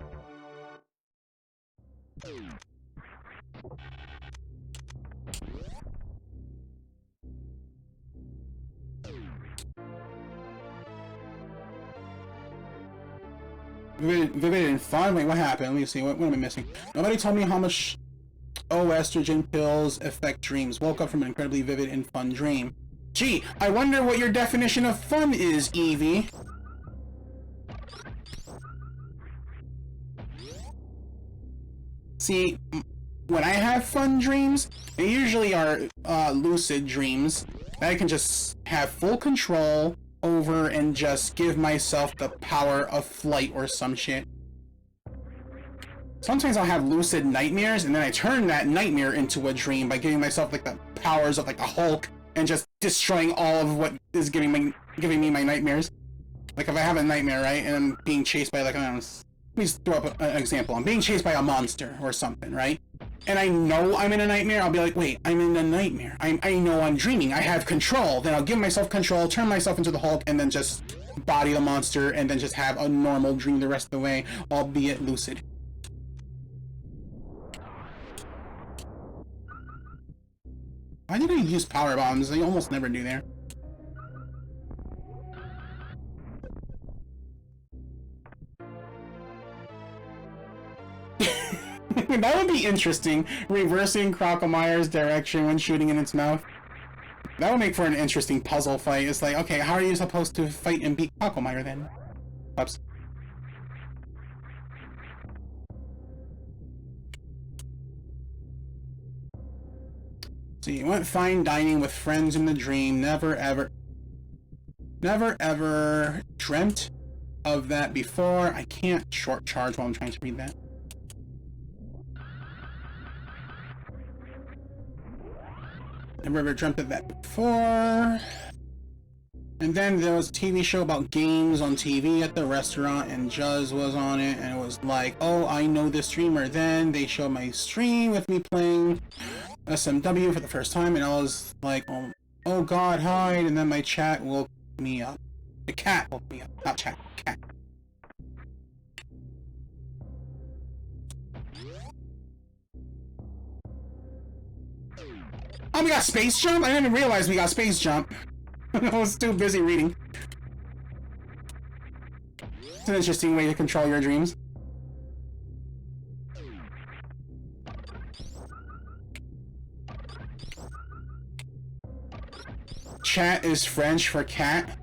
Vivid and fun? Wait, what happened? Let me see. What am I missing? Nobody told me how much estrogen pills affect dreams. Woke up from an incredibly vivid and fun dream. Gee, I wonder what your definition of fun is, Evie. See, when I have fun dreams, they usually are lucid dreams that I can just have full control over and just give myself the power of flight or some shit. Sometimes I'll have lucid nightmares, and then I turn that nightmare into a dream by giving myself like the powers of like a Hulk and just destroying all of what is giving me my nightmares. Like if I have a nightmare, right, and I'm being chased by like, I don't know, let me just throw up an example. I'm being chased by a monster or something, right? And I know I'm in a nightmare, I'll be like, wait, I'm in a nightmare. I know I'm dreaming. I have control. Then I'll give myself control, turn myself into the Hulk, and then just body the monster, and then just have a normal dream the rest of the way, albeit lucid. Why did I use power bombs? I almost never do there. That would be interesting, reversing Crocomire's direction when shooting in its mouth. That would make for an interesting puzzle fight. It's like, okay, how are you supposed to fight and beat Crocomire then? Oops. So you went fine dining with friends in the dream, never ever dreamt of that before. I can't short charge while I'm trying to read that. Never ever dreamt of that before. And then there was a TV show about games on TV at the restaurant, and Juz was on it, and it was like, oh, I know this streamer. Then they showed my stream with me playing SMW for the first time, and I was like, oh god, hide, and then my chat woke me up. The cat woke me up, not chat, cat. Oh, we got Space Jump? I didn't even realize we got Space Jump. I was too busy reading. It's an interesting way to control your dreams. Chat is French for cat?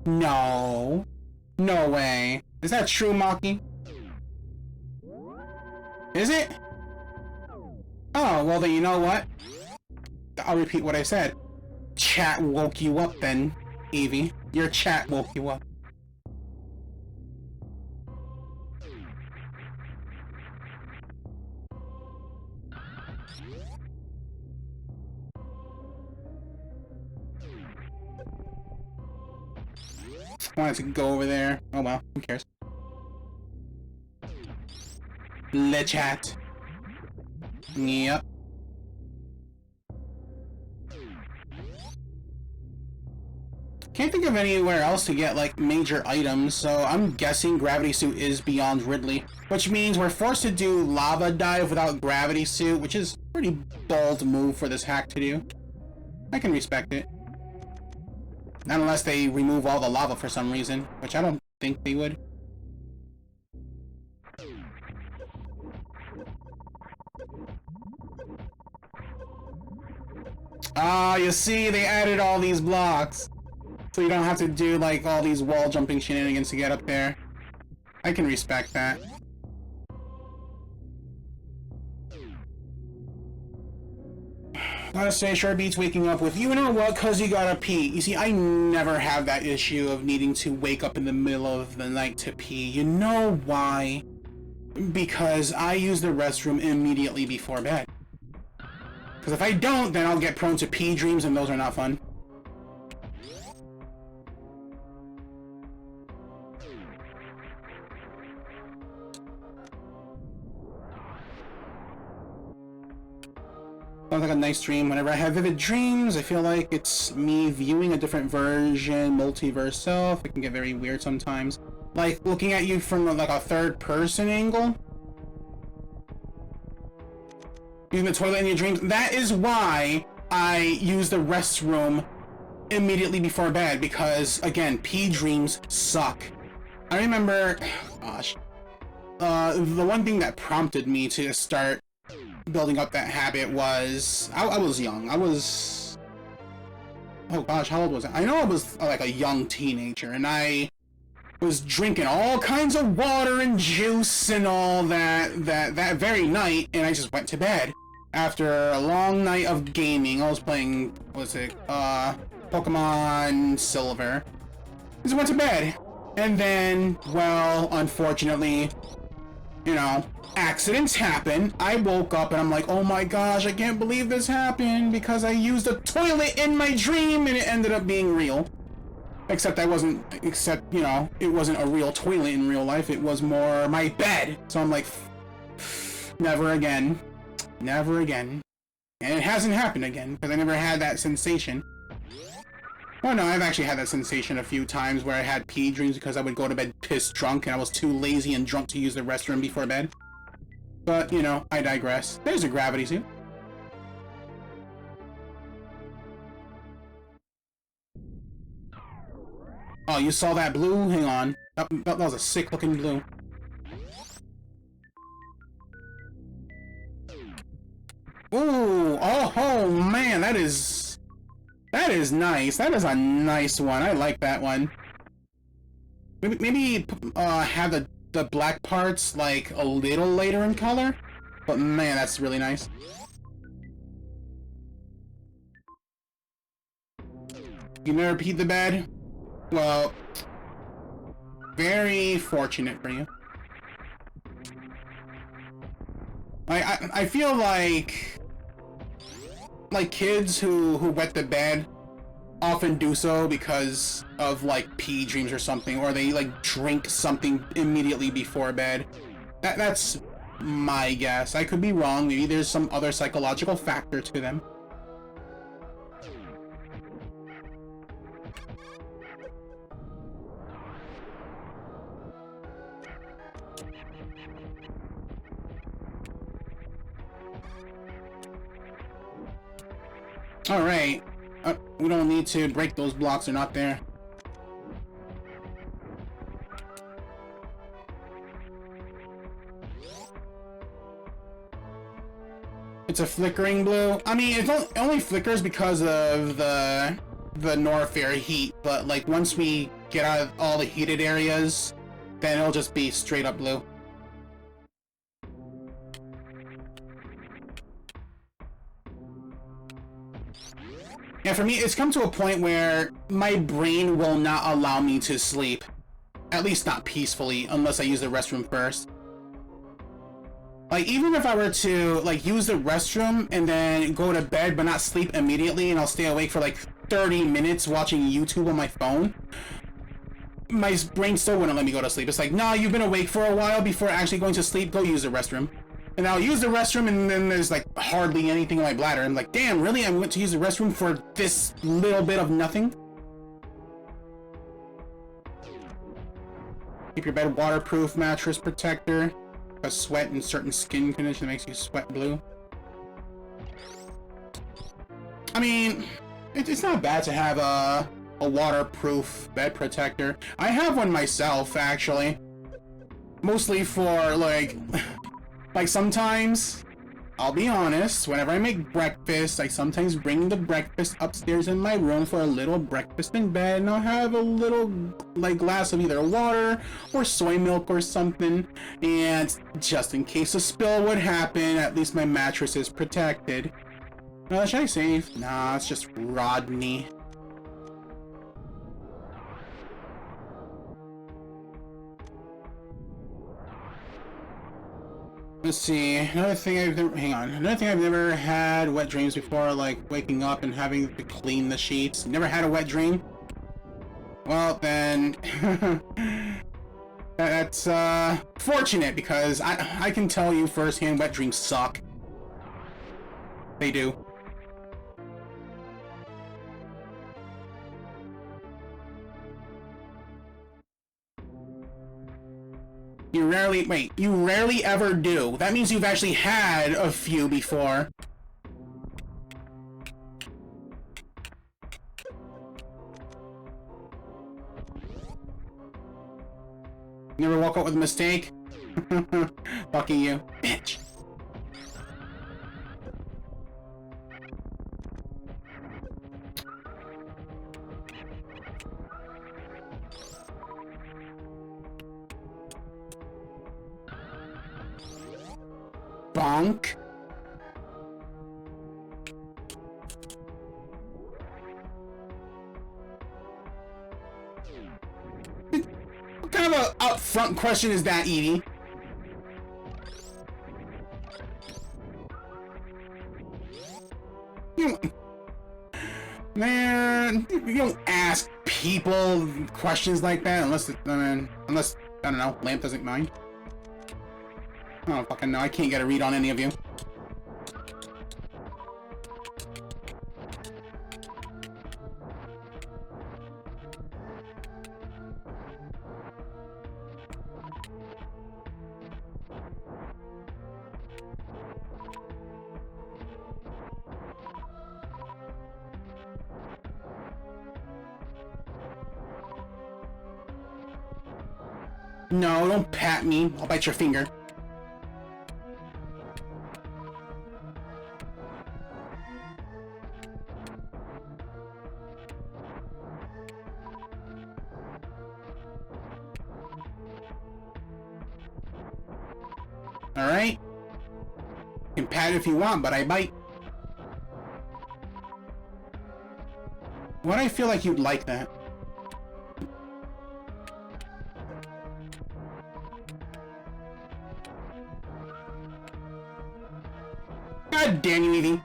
No. No way. Is that true, Maki? Is it? Oh, well then you know what? I'll repeat what I said. Chat woke you up then, Evie. Your chat woke you up. I wanted to go over there. Oh well, who cares? Le chat. Yep. Can't think of anywhere else to get, like, major items, so I'm guessing Gravity Suit is beyond Ridley, which means we're forced to do Lava Dive without Gravity Suit, which is a pretty bold move for this hack to do. I can respect it. Not unless they remove all the lava for some reason, which I don't think they would. Ah, you see, they added all these blocks. So you don't have to do, like, all these wall jumping shenanigans to get up there. I can respect that. Gotta say, sure beats waking up with, you know what, cause you gotta pee. You see, I never have that issue of needing to wake up in the middle of the night to pee. You know why? Because I use the restroom immediately before bed. Because if I don't, then I'll get prone to pee dreams, and those are not fun. Sounds like a nice dream. Whenever I have vivid dreams, I feel like it's me viewing a different version, multiverse self. It can get very weird sometimes. Like, looking at you from, like, a third-person angle. Using the toilet in your dreams. That is why I use the restroom immediately before bed, because, again, pee dreams suck. I remember... gosh. The one thing that prompted me to start building up that habit was... I was young. I was... oh gosh, how old was I? I know I was like a young teenager, and I was drinking all kinds of water and juice and all that very night, and I just went to bed. After a long night of gaming, I was playing, what was it, Pokemon Silver. I just went to bed. And then, well, unfortunately, you know, accidents happen. I woke up and I'm like, oh my gosh, I can't believe this happened because I used a toilet in my dream and it ended up being real. Except you know, it wasn't a real toilet in real life, it was more my bed. So I'm like, never again. Never again. And it hasn't happened again, because I never had that sensation. Well, no, I've actually had that sensation a few times where I had pee dreams because I would go to bed pissed drunk and I was too lazy and drunk to use the restroom before bed. But, you know, I digress. There's a gravity suit. Oh, you saw that blue? Hang on. That was a sick-looking blue. Ooh! Oh man, that is nice. That is a nice one. I like that one. Maybe have the black parts like a little later in color. But man, that's really nice. You never peed the bed? Well, very fortunate for you. I feel like kids who wet the bed often do so because of like pee dreams or something, or they like drink something immediately before bed. That's my guess. I could be wrong. Maybe there's some other psychological factor to them. Alright. We don't need to break those blocks, they're not there. It's a flickering blue. I mean, it only flickers because of the Norfair heat, but like once we get out of all the heated areas, then it'll just be straight up blue. Yeah, for me, it's come to a point where my brain will not allow me to sleep. At least not peacefully, unless I use the restroom first. Like, even if I were to, like, use the restroom and then go to bed but not sleep immediately, and I'll stay awake for, like, 30 minutes watching YouTube on my phone, my brain still wouldn't let me go to sleep. It's like, nah, you've been awake for a while before actually going to sleep, go use the restroom. And I'll use the restroom, and then there's like hardly anything in my bladder. I'm like, damn, really? I went to use the restroom for this little bit of nothing? Keep your bed waterproof, mattress protector. A sweat in certain skin condition makes you sweat blue. I mean, it's not bad to have a waterproof bed protector. I have one myself, actually. Mostly for, like sometimes, I'll be honest, whenever I make breakfast, I sometimes bring the breakfast upstairs in my room for a little breakfast in bed, and I'll have a little, like, glass of either water or soy milk or something, and just in case a spill would happen, at least my mattress is protected. Should I save? Nah, it's just Rodney. Let's see, another thing I've never had wet dreams before, like waking up and having to clean the sheets. Never had a wet dream? Well, then, that's, fortunate, because I can tell you firsthand, wet dreams suck. They do. You rarely ever do. That means you've actually had a few before. Never woke up with a mistake? Fucking you, bitch. Bonk. What kind of a upfront question is that, Edie? Man, you don't ask people questions like that unless, I don't know, Lamp doesn't mind. I don't fucking know. I can't get a read on any of you. No, don't pat me. I'll bite your finger. Alright? You can pat it if you want, but I bite. Why do I feel like you'd like that? God damn you, Evie.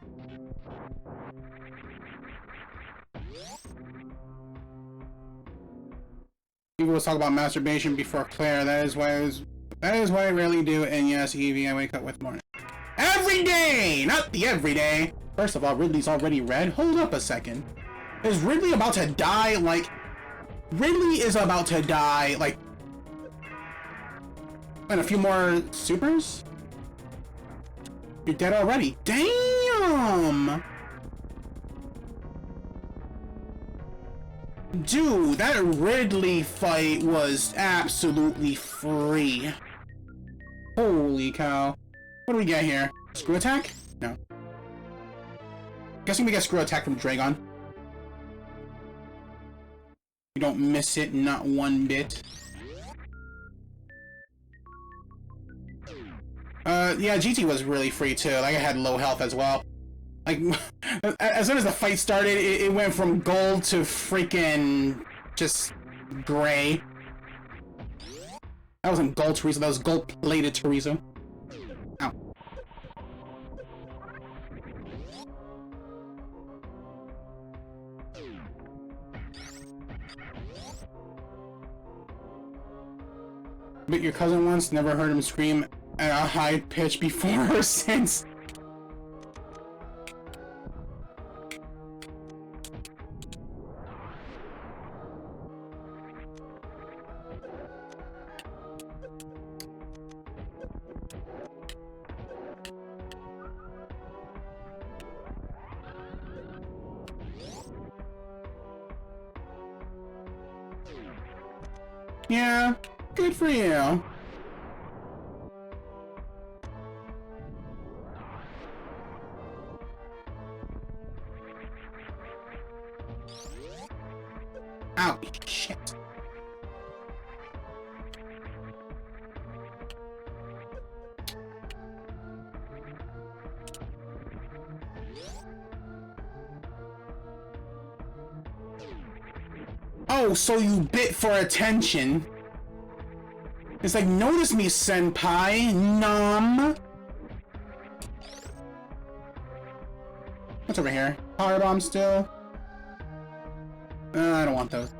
People will talk about masturbation before Claire. That is why I rarely do. And yes, Evie, I wake up with more. Every day! Not the every day! First of all, Ridley's already red. Hold up a second. Is Ridley about to die, like... Ridley is about to die, like... And a few more supers? You're dead already. Damn! Dude, that Ridley fight was absolutely free. Holy cow. What do we get here? Screw attack? No. Guessing we get screw attack from Dragon. You don't miss it, not one bit. Yeah, GT was really free too. Like, I had low health as well. Like, as soon as the fight started, it went from gold to freaking just gray. That wasn't gold Teresa, that was gold-plated Teresa. Ow. But your cousin once, never heard him scream at a high pitch before or since. Yeah, good for you. Ow, shit. Oh, so you bit for attention. It's like, notice me, senpai. Nom. What's over here? Power bomb still? I don't want those.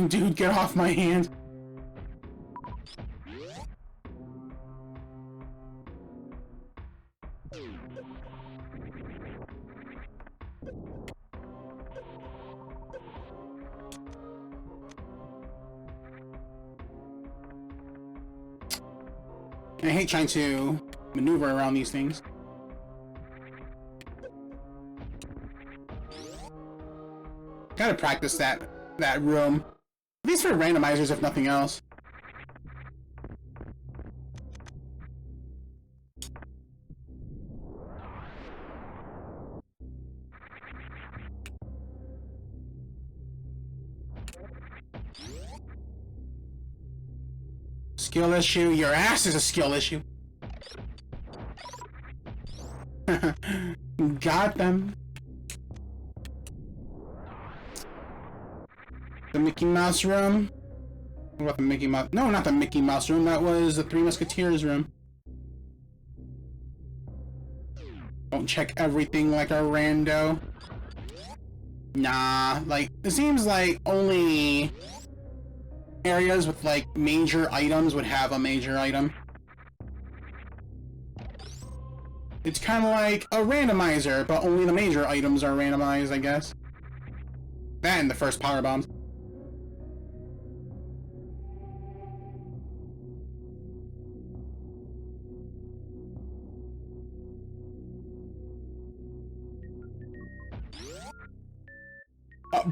Dude, get off my hand. I hate trying to maneuver around these things. Gotta practice that room. At least for randomizers, if nothing else. Skill issue? Your ass is a skill issue. Got them. The Mickey Mouse room? What about the Mickey Mouse? No, not the Mickey Mouse room. That was the Three Musketeers room. Don't check everything like a rando. Nah, like, it seems like only areas with, like, major items would have a major item. It's kind of like a randomizer, but only the major items are randomized, I guess. That and the first power bombs.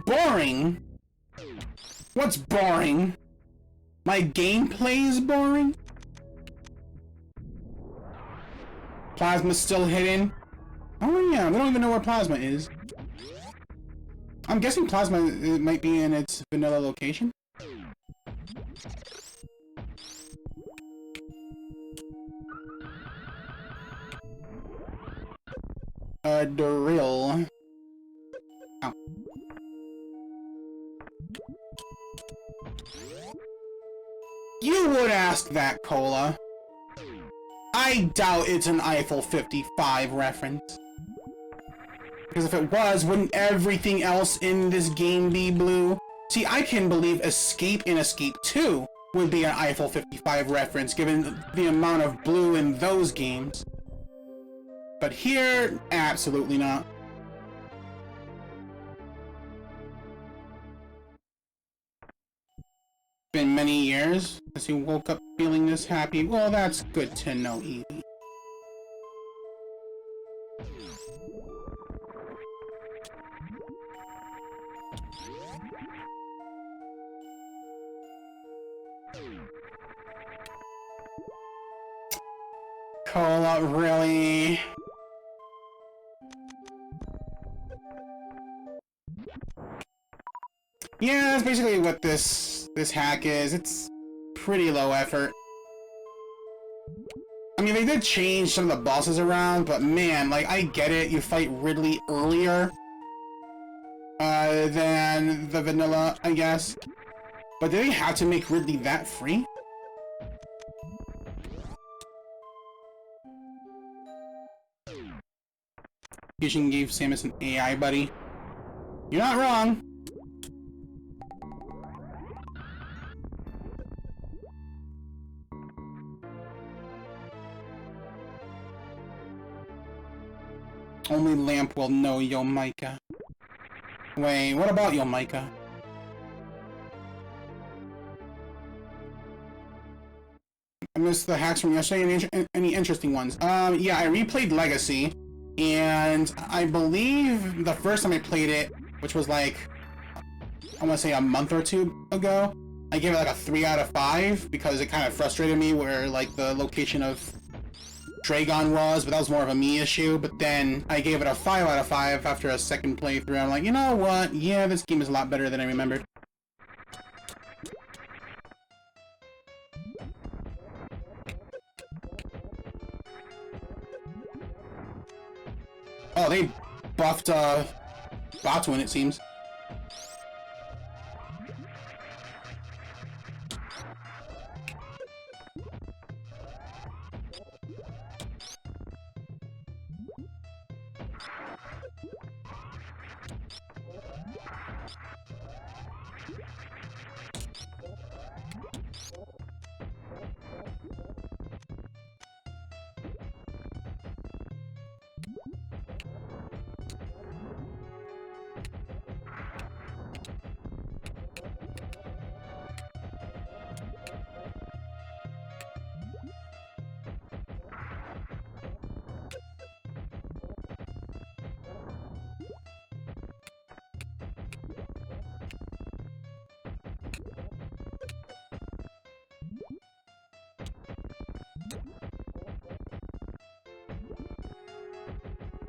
Boring? What's boring? My gameplay is boring? Plasma's still hidden? Oh yeah, we don't even know where Plasma is. I'm guessing Plasma might be in its vanilla location. A drill. Ow. You would ask that, Cola. I doubt it's an Eiffel 55 reference. Because if it was, wouldn't everything else in this game be blue? See, I can believe Escape and Escape 2 would be an Eiffel 55 reference, given the amount of blue in those games. But here, absolutely not. Been many years since you woke up feeling this happy. Well, that's good to know, Edie. Cola, really? Yeah, that's basically what this hack is. It's pretty low effort. I mean, they did change some of the bosses around, but man, like, I get it. You fight Ridley earlier than the vanilla, I guess. But do they have to make Ridley that free? Fusion gave Samus an AI buddy. You're not wrong. Only Lamp will know Yo Micah. Wait, what about Yo Micah? I missed the hacks from yesterday. Any interesting ones? Yeah, I replayed Legacy, and I believe the first time I played it, which was like, I want to say a month or two ago, I gave it like a 3 out of 5 because it kind of frustrated me where like the location of Dragon was, but that was more of a me issue. But then I gave it a 5 out of 5 after a second playthrough. I'm like, you know what? Yeah, this game is a lot better than I remembered. Oh, they buffed Batuin, it seems.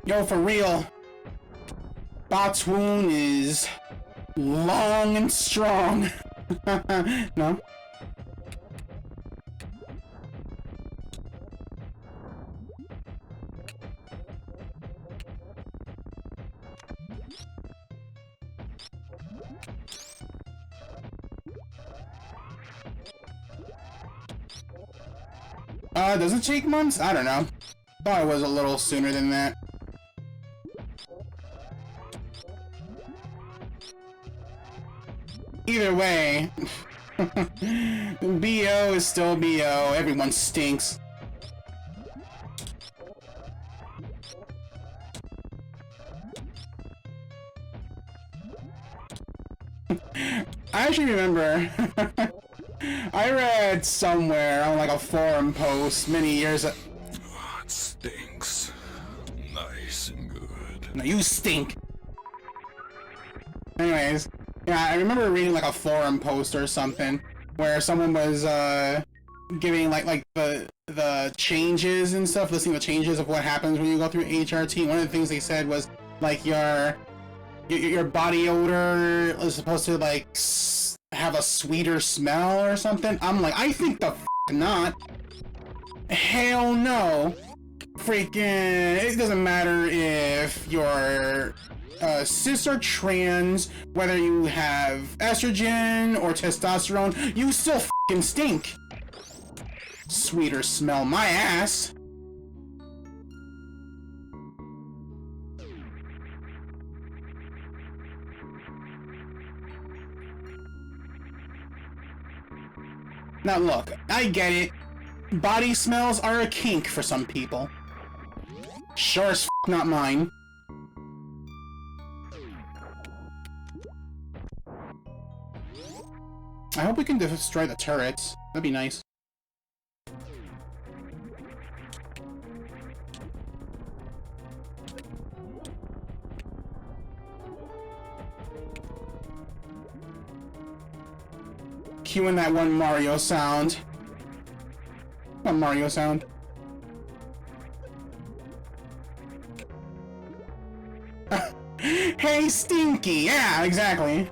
Yo, for real, Batuin is long and strong. No? Does it take months? I don't know. Thought it was a little sooner than that. Either way, BO is still BO. Everyone stinks. I actually remember I read somewhere on like a forum post many years ago. Oh, it stinks. Nice and good. No, you stink. Anyways, yeah, I remember reading like a forum post or something where someone was giving like the changes and stuff, listing the changes of what happens when you go through HRT. One of the things they said was like your body odor is supposed to like have a sweeter smell or something. I'm like, I think the f not. Hell no. Freaking, it doesn't matter if you're cis or trans, whether you have estrogen or testosterone, you still f***ing stink. Sweeter smell my ass. Now look, I get it. Body smells are a kink for some people. Sure as f*** not mine. I hope we can destroy the turrets. That'd be nice. Cue in that one Mario sound. One Mario sound. Hey, Stinky! Yeah, exactly.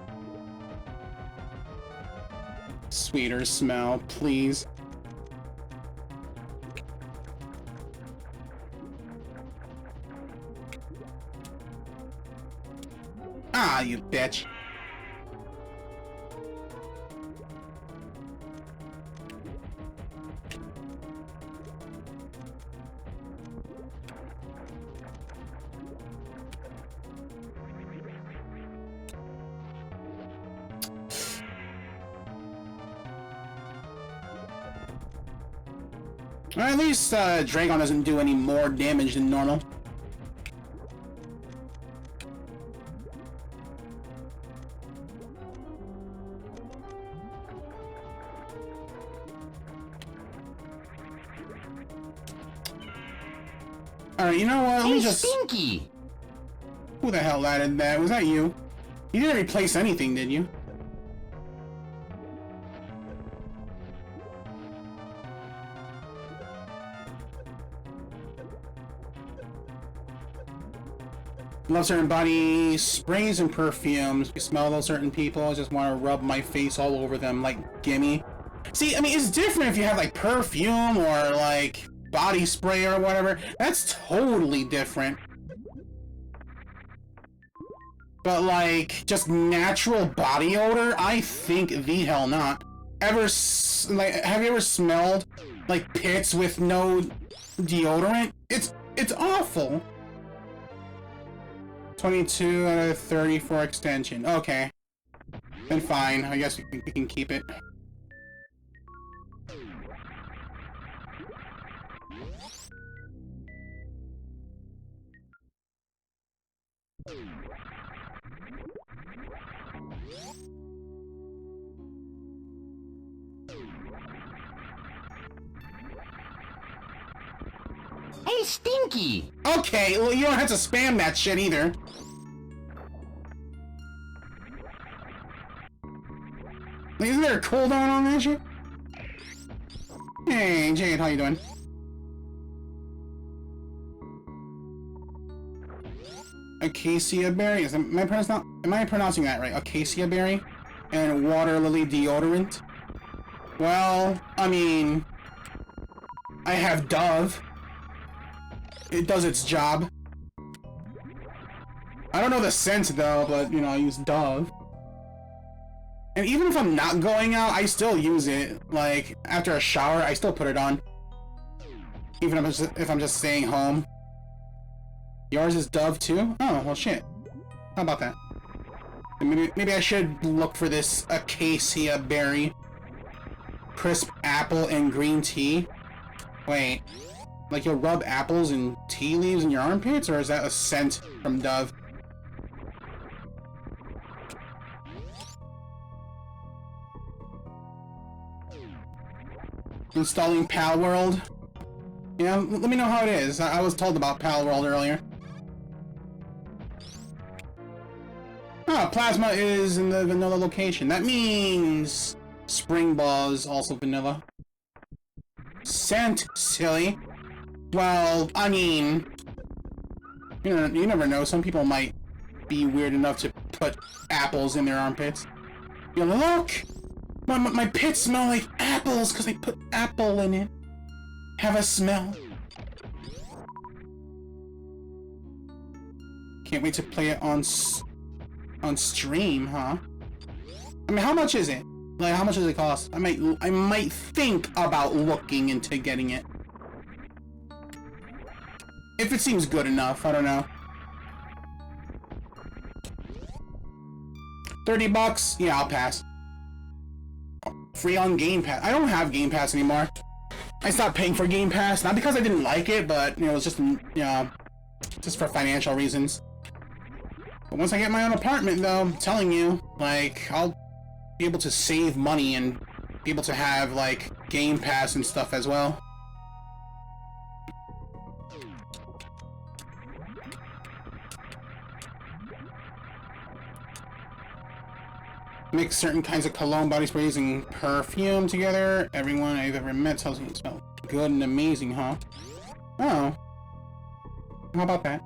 Sweeter smell, please. Ah, you bitch. Or at least Dragon doesn't do any more damage than normal. Alright, you know what? Let me just... Stinky! Who the hell added that? Was that you? You didn't replace anything, did you? Love certain body sprays and perfumes. You smell those certain people, I just want to rub my face all over them like gimme. See, I mean, it's different if you have like perfume or like body spray or whatever. That's totally different. But like, just natural body odor? I think the hell not. Have you ever smelled like pits with no deodorant? It's awful. 22 out of 30 for extension. Okay. Then fine. I guess we can keep it. Hey, Stinky! Okay, well, you don't have to spam that shit either. Isn't there a cooldown on that shit? Hey, Jade, how you doing? Acacia berry? Am I pronouncing that right? Acacia berry? And water lily deodorant? Well, I mean... I have Dove. It does its job. I don't know the scent though, but, you know, I use Dove. And even if I'm not going out, I still use it. Like, after a shower, I still put it on. Even if I'm just staying home. Yours is Dove too? Oh, well shit. How about that? Maybe I should look for this Acacia berry. Crisp apple and green tea. Wait. Like you'll rub apples and tea leaves in your armpits? Or is that a scent from Dove? Installing Pal World. Yeah, let me know how it is. I was told about Pal World earlier. Ah, Plasma is in the vanilla location. That means Spring Ball is also vanilla. Scent, silly. Well, I mean, you never know. Some people might be weird enough to put apples in their armpits. You know, look! My pits smell like apples because I put apple in it. Have a smell. Can't wait to play it on stream, huh? I mean, how much is it? Like, how much does it cost? I might think about looking into getting it. If it seems good enough, I don't know. $30? Yeah, I'll pass. Free on Game Pass. I don't have Game Pass anymore. I stopped paying for Game Pass, not because I didn't like it, but, you know, it was just, you know, just for financial reasons. But once I get my own apartment, though, I'm telling you, like, I'll be able to save money and be able to have, like, Game Pass and stuff as well. Mix certain kinds of cologne, body sprays, and perfume together. Everyone I've ever met tells me it smells good and amazing, huh? Oh. How about that?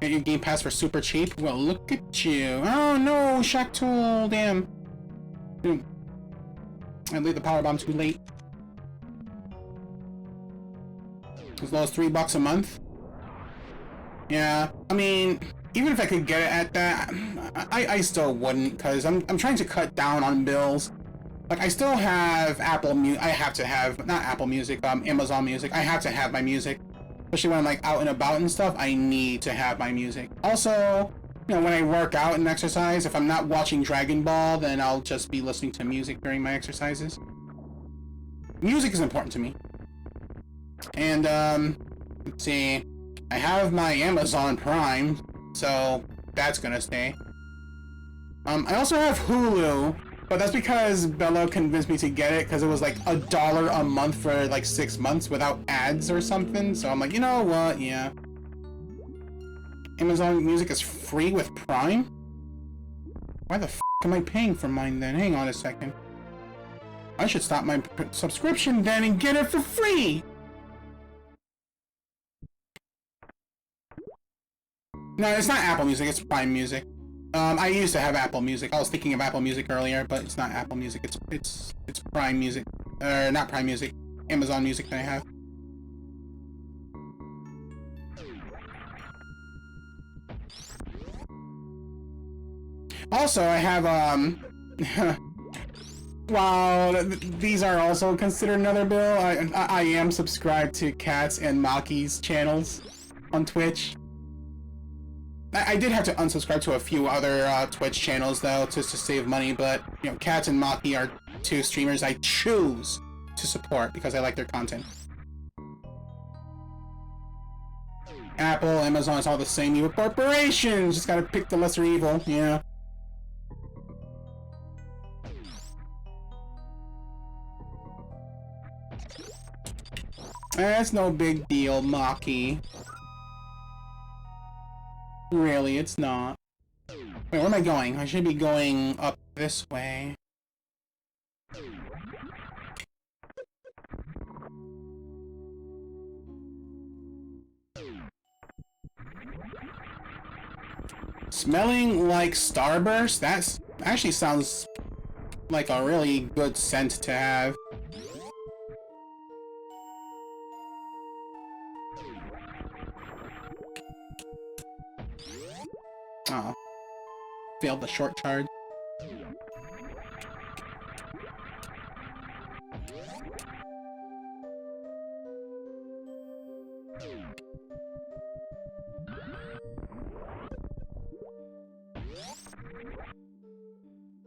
Get your Game Pass for super cheap? Well, look at you. Oh no, Shack Tool, damn. I laid the power bomb too late. As low as $3 a month? Yeah, I mean, even if I could get it at that, I still wouldn't, because I'm trying to cut down on bills. Like, I still have Apple Music. I have to have, not Apple Music, Amazon Music. I have to have my music. Especially when I'm, like, out and about and stuff, I need to have my music. Also, you know, when I work out and exercise, if I'm not watching Dragon Ball, then I'll just be listening to music during my exercises. music is important to me. And, let's see. I have my Amazon Prime, so that's gonna stay. I also have Hulu, but that's because Bella convinced me to get it because it was like $1 a month for like 6 months without ads or something. So I'm like, you know what? Yeah. Amazon Music is free with Prime? Why the f am I paying for mine then? Hang on a second. I should stop my subscription then and get it for free! No, it's not Apple Music, it's Prime Music. I used to have Apple Music. I was thinking of Apple Music earlier, but it's not Apple Music. It's Prime Music. Not Prime Music. Amazon Music that I have. Also, I have, wow, these are also considered another bill. I am subscribed to Kat's and Maki's channels on Twitch. I did have to unsubscribe to a few other Twitch channels though, just to save money, but, you know, Kat's and Maki are two streamers I choose to support because I like their content. Apple, Amazon, it's all the same evil corporations! Just gotta pick the lesser evil, yeah. That's no big deal, Maki. Really, it's not. Wait, where am I going? I should be going up this way. Smelling like Starburst? That actually sounds like a really good scent to have. Oh. Failed the short charge.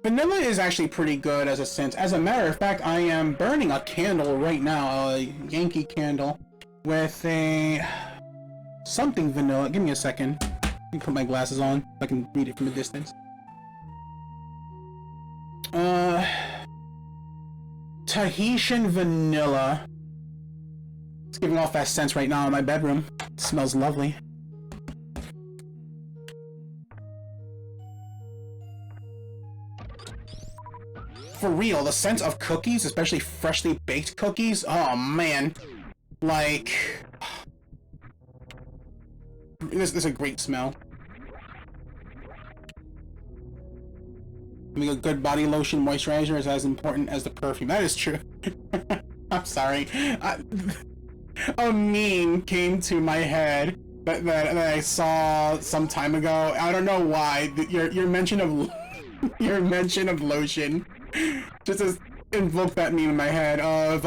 Vanilla is actually pretty good as a scent. As a matter of fact, I am burning a candle right now, a Yankee candle, with a... something vanilla. Give me a second. Let me put my glasses on so I can read it from a distance. Tahitian vanilla. It's giving off that scent right now in my bedroom. It smells lovely. For real, the scent of cookies, especially freshly baked cookies, oh man. Like... This is a great smell. I mean, a good body lotion moisturizer is as important as the perfume. That is true. I'm sorry. A meme came to my head that I saw some time ago. I don't know why. Your mention of your mention of lotion just invoked that meme in my head of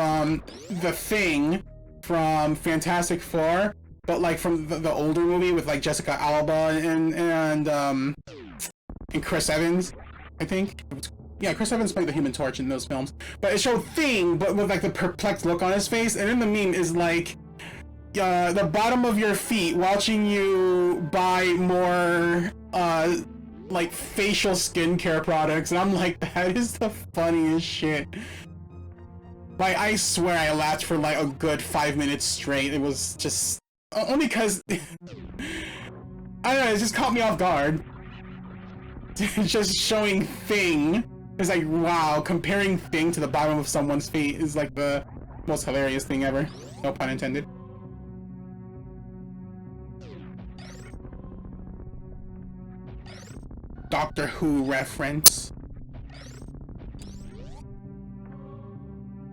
the Thing from Fantastic Four, but like from the older movie with like Jessica Alba and Chris Evans, I think. Yeah, Chris Evans played the Human Torch in those films. But it showed Thing, but with like the perplexed look on his face, and in the meme is like the bottom of your feet watching you buy more like facial skincare products, and I'm like, that is the funniest shit. Like, I swear I laughed for like a good 5 minutes straight. It was just only because I don't know, it just caught me off guard. Just showing Thing. It's like, wow, comparing Thing to the bottom of someone's feet is like the most hilarious thing ever. No pun intended. Doctor Who reference.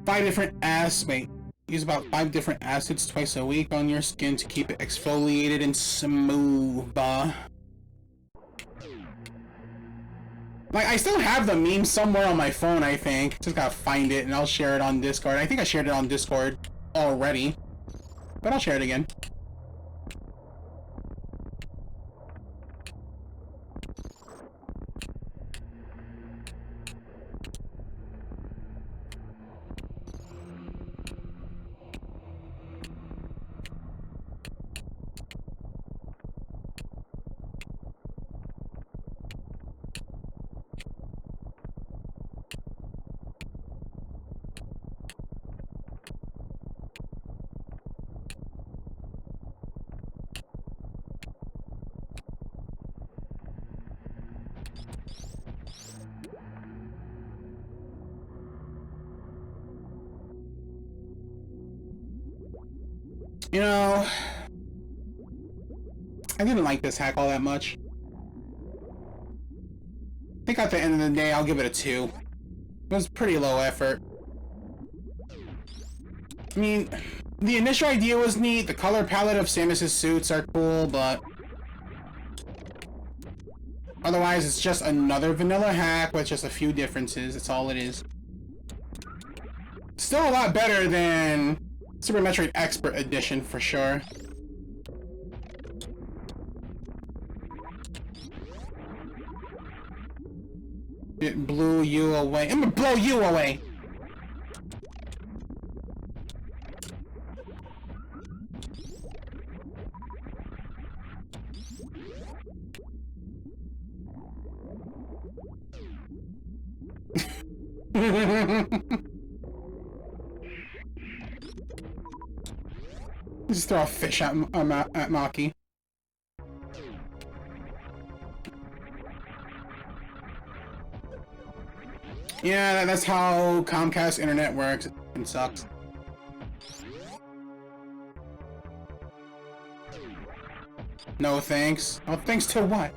5 different wait. Use about 5 different acids twice a week on your skin to keep it exfoliated and smooth. Like, I still have the meme somewhere on my phone, I think. Just gotta find it, and I'll share it on Discord. I think I shared it on Discord already. But I'll share it again. You know, I didn't like this hack all that much. I think at the end of the day, I'll give it a 2. It was pretty low effort. I mean, the initial idea was neat, the color palette of Samus's suits are cool, but otherwise it's just another vanilla hack with just a few differences, that's all it is. Still a lot better than Super Metroid Expert Edition, for sure. It blew you away. I'm gonna blow you away! Just throw a fish at Maki. Yeah, that's how Comcast internet works. It sucks. No thanks. Oh, thanks to what?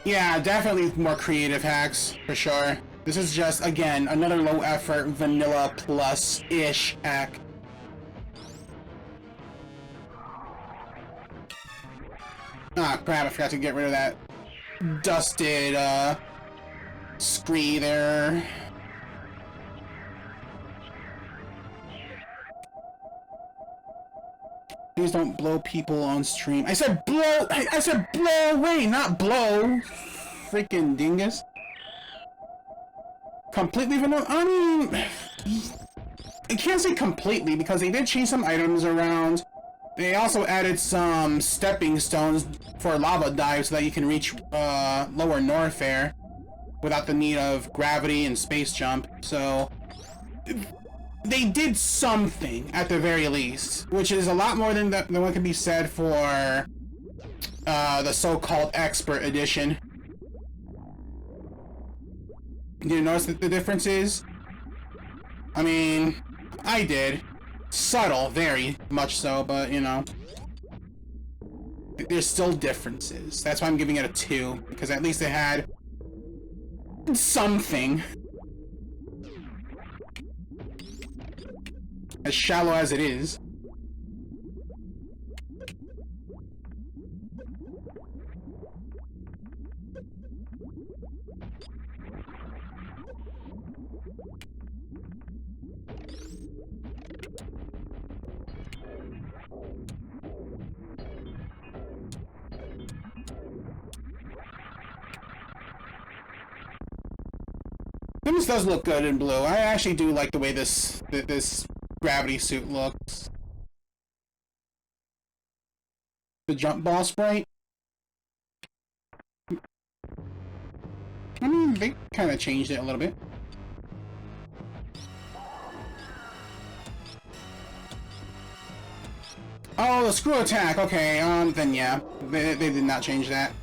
Yeah, definitely more creative hacks, for sure. This is just, again, another low-effort, vanilla plus-ish hack. Ah, crap, I forgot to get rid of that dusted, scree there. Please don't blow people on stream. I said blow! I said blow away, not blow! Freaking dingus. Completely vanilla? I mean, I can't say completely because they did change some items around. They also added some stepping stones for lava dives so that you can reach lower north there without the need of gravity and space jump. So they did something at the very least, which is a lot more than what can be said for the so-called Expert Edition. Did you notice that the difference is? I mean, I did. Subtle, very much so, but, you know. There's still differences. That's why I'm giving it a 2, because at least it had something. As shallow as it is. This does look good in blue. I actually do like the way this gravity suit looks. The jump ball sprite. I mean, they kind of changed it a little bit. Oh, the screw attack. Okay, then yeah, they did not change that.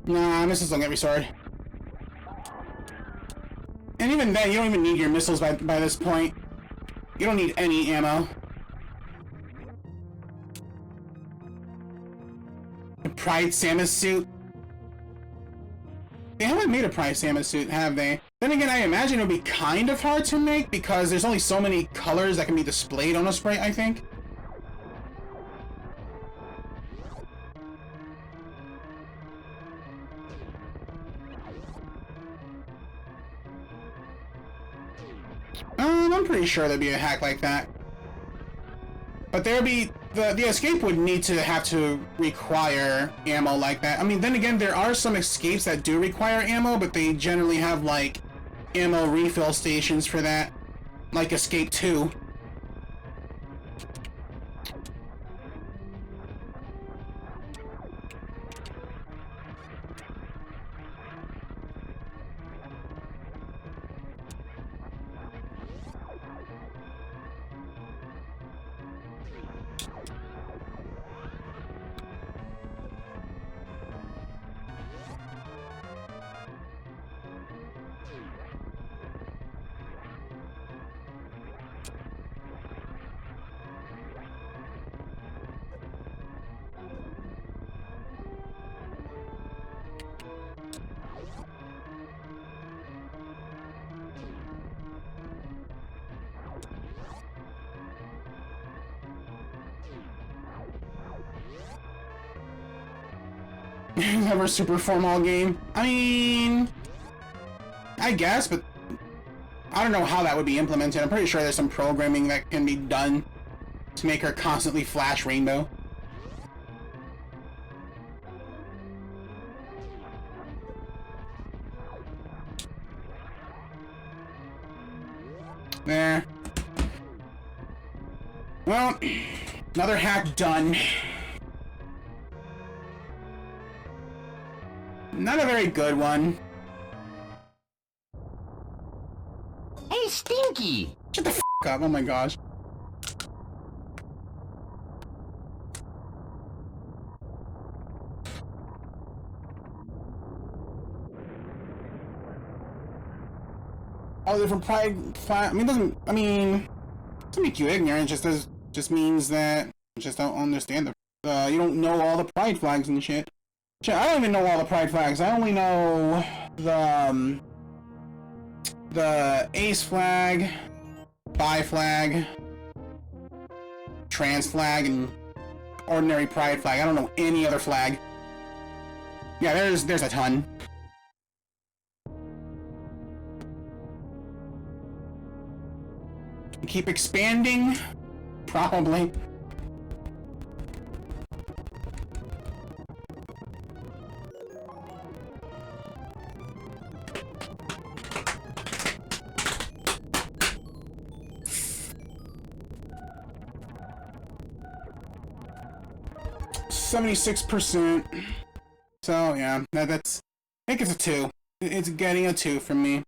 Nah, missiles don't get restored. And even then, you don't even need your missiles by this point. You don't need any ammo. The Pride Samus suit? They haven't made a Pride Samus suit, have they? Then again, I imagine it would be kind of hard to make because there's only so many colors that can be displayed on a sprite, I think. I'm pretty sure there'd be a hack like that. But there'd be... The escape would need to have to require ammo like that. I mean, then again, there are some escapes that do require ammo, but they generally have, like, ammo refill stations for that. Like Escape 2. Ever super formal game? I mean... I guess, but... I don't know how that would be implemented. I'm pretty sure there's some programming that can be done to make her constantly flash rainbow. There. Well, another hack done. Not a very good one. Hey, Stinky! Shut the f*** up, oh my gosh. Oh, different pride flag. I mean, doesn't make you ignorant. It just means that you just don't understand you don't know all the pride flags and shit. Shit, I don't even know all the pride flags. I only know the ace flag, bi flag, trans flag, and ordinary pride flag. I don't know any other flag. Yeah, there's a ton. Keep expanding? Probably. %. So yeah, that's. I think it's a 2. It's getting a 2 from me.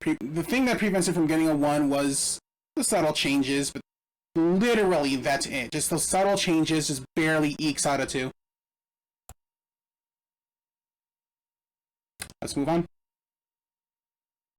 The thing that prevents it from getting a 1 was the subtle changes, but literally that's it. Just those subtle changes just barely ekes out a 2. Let's move on.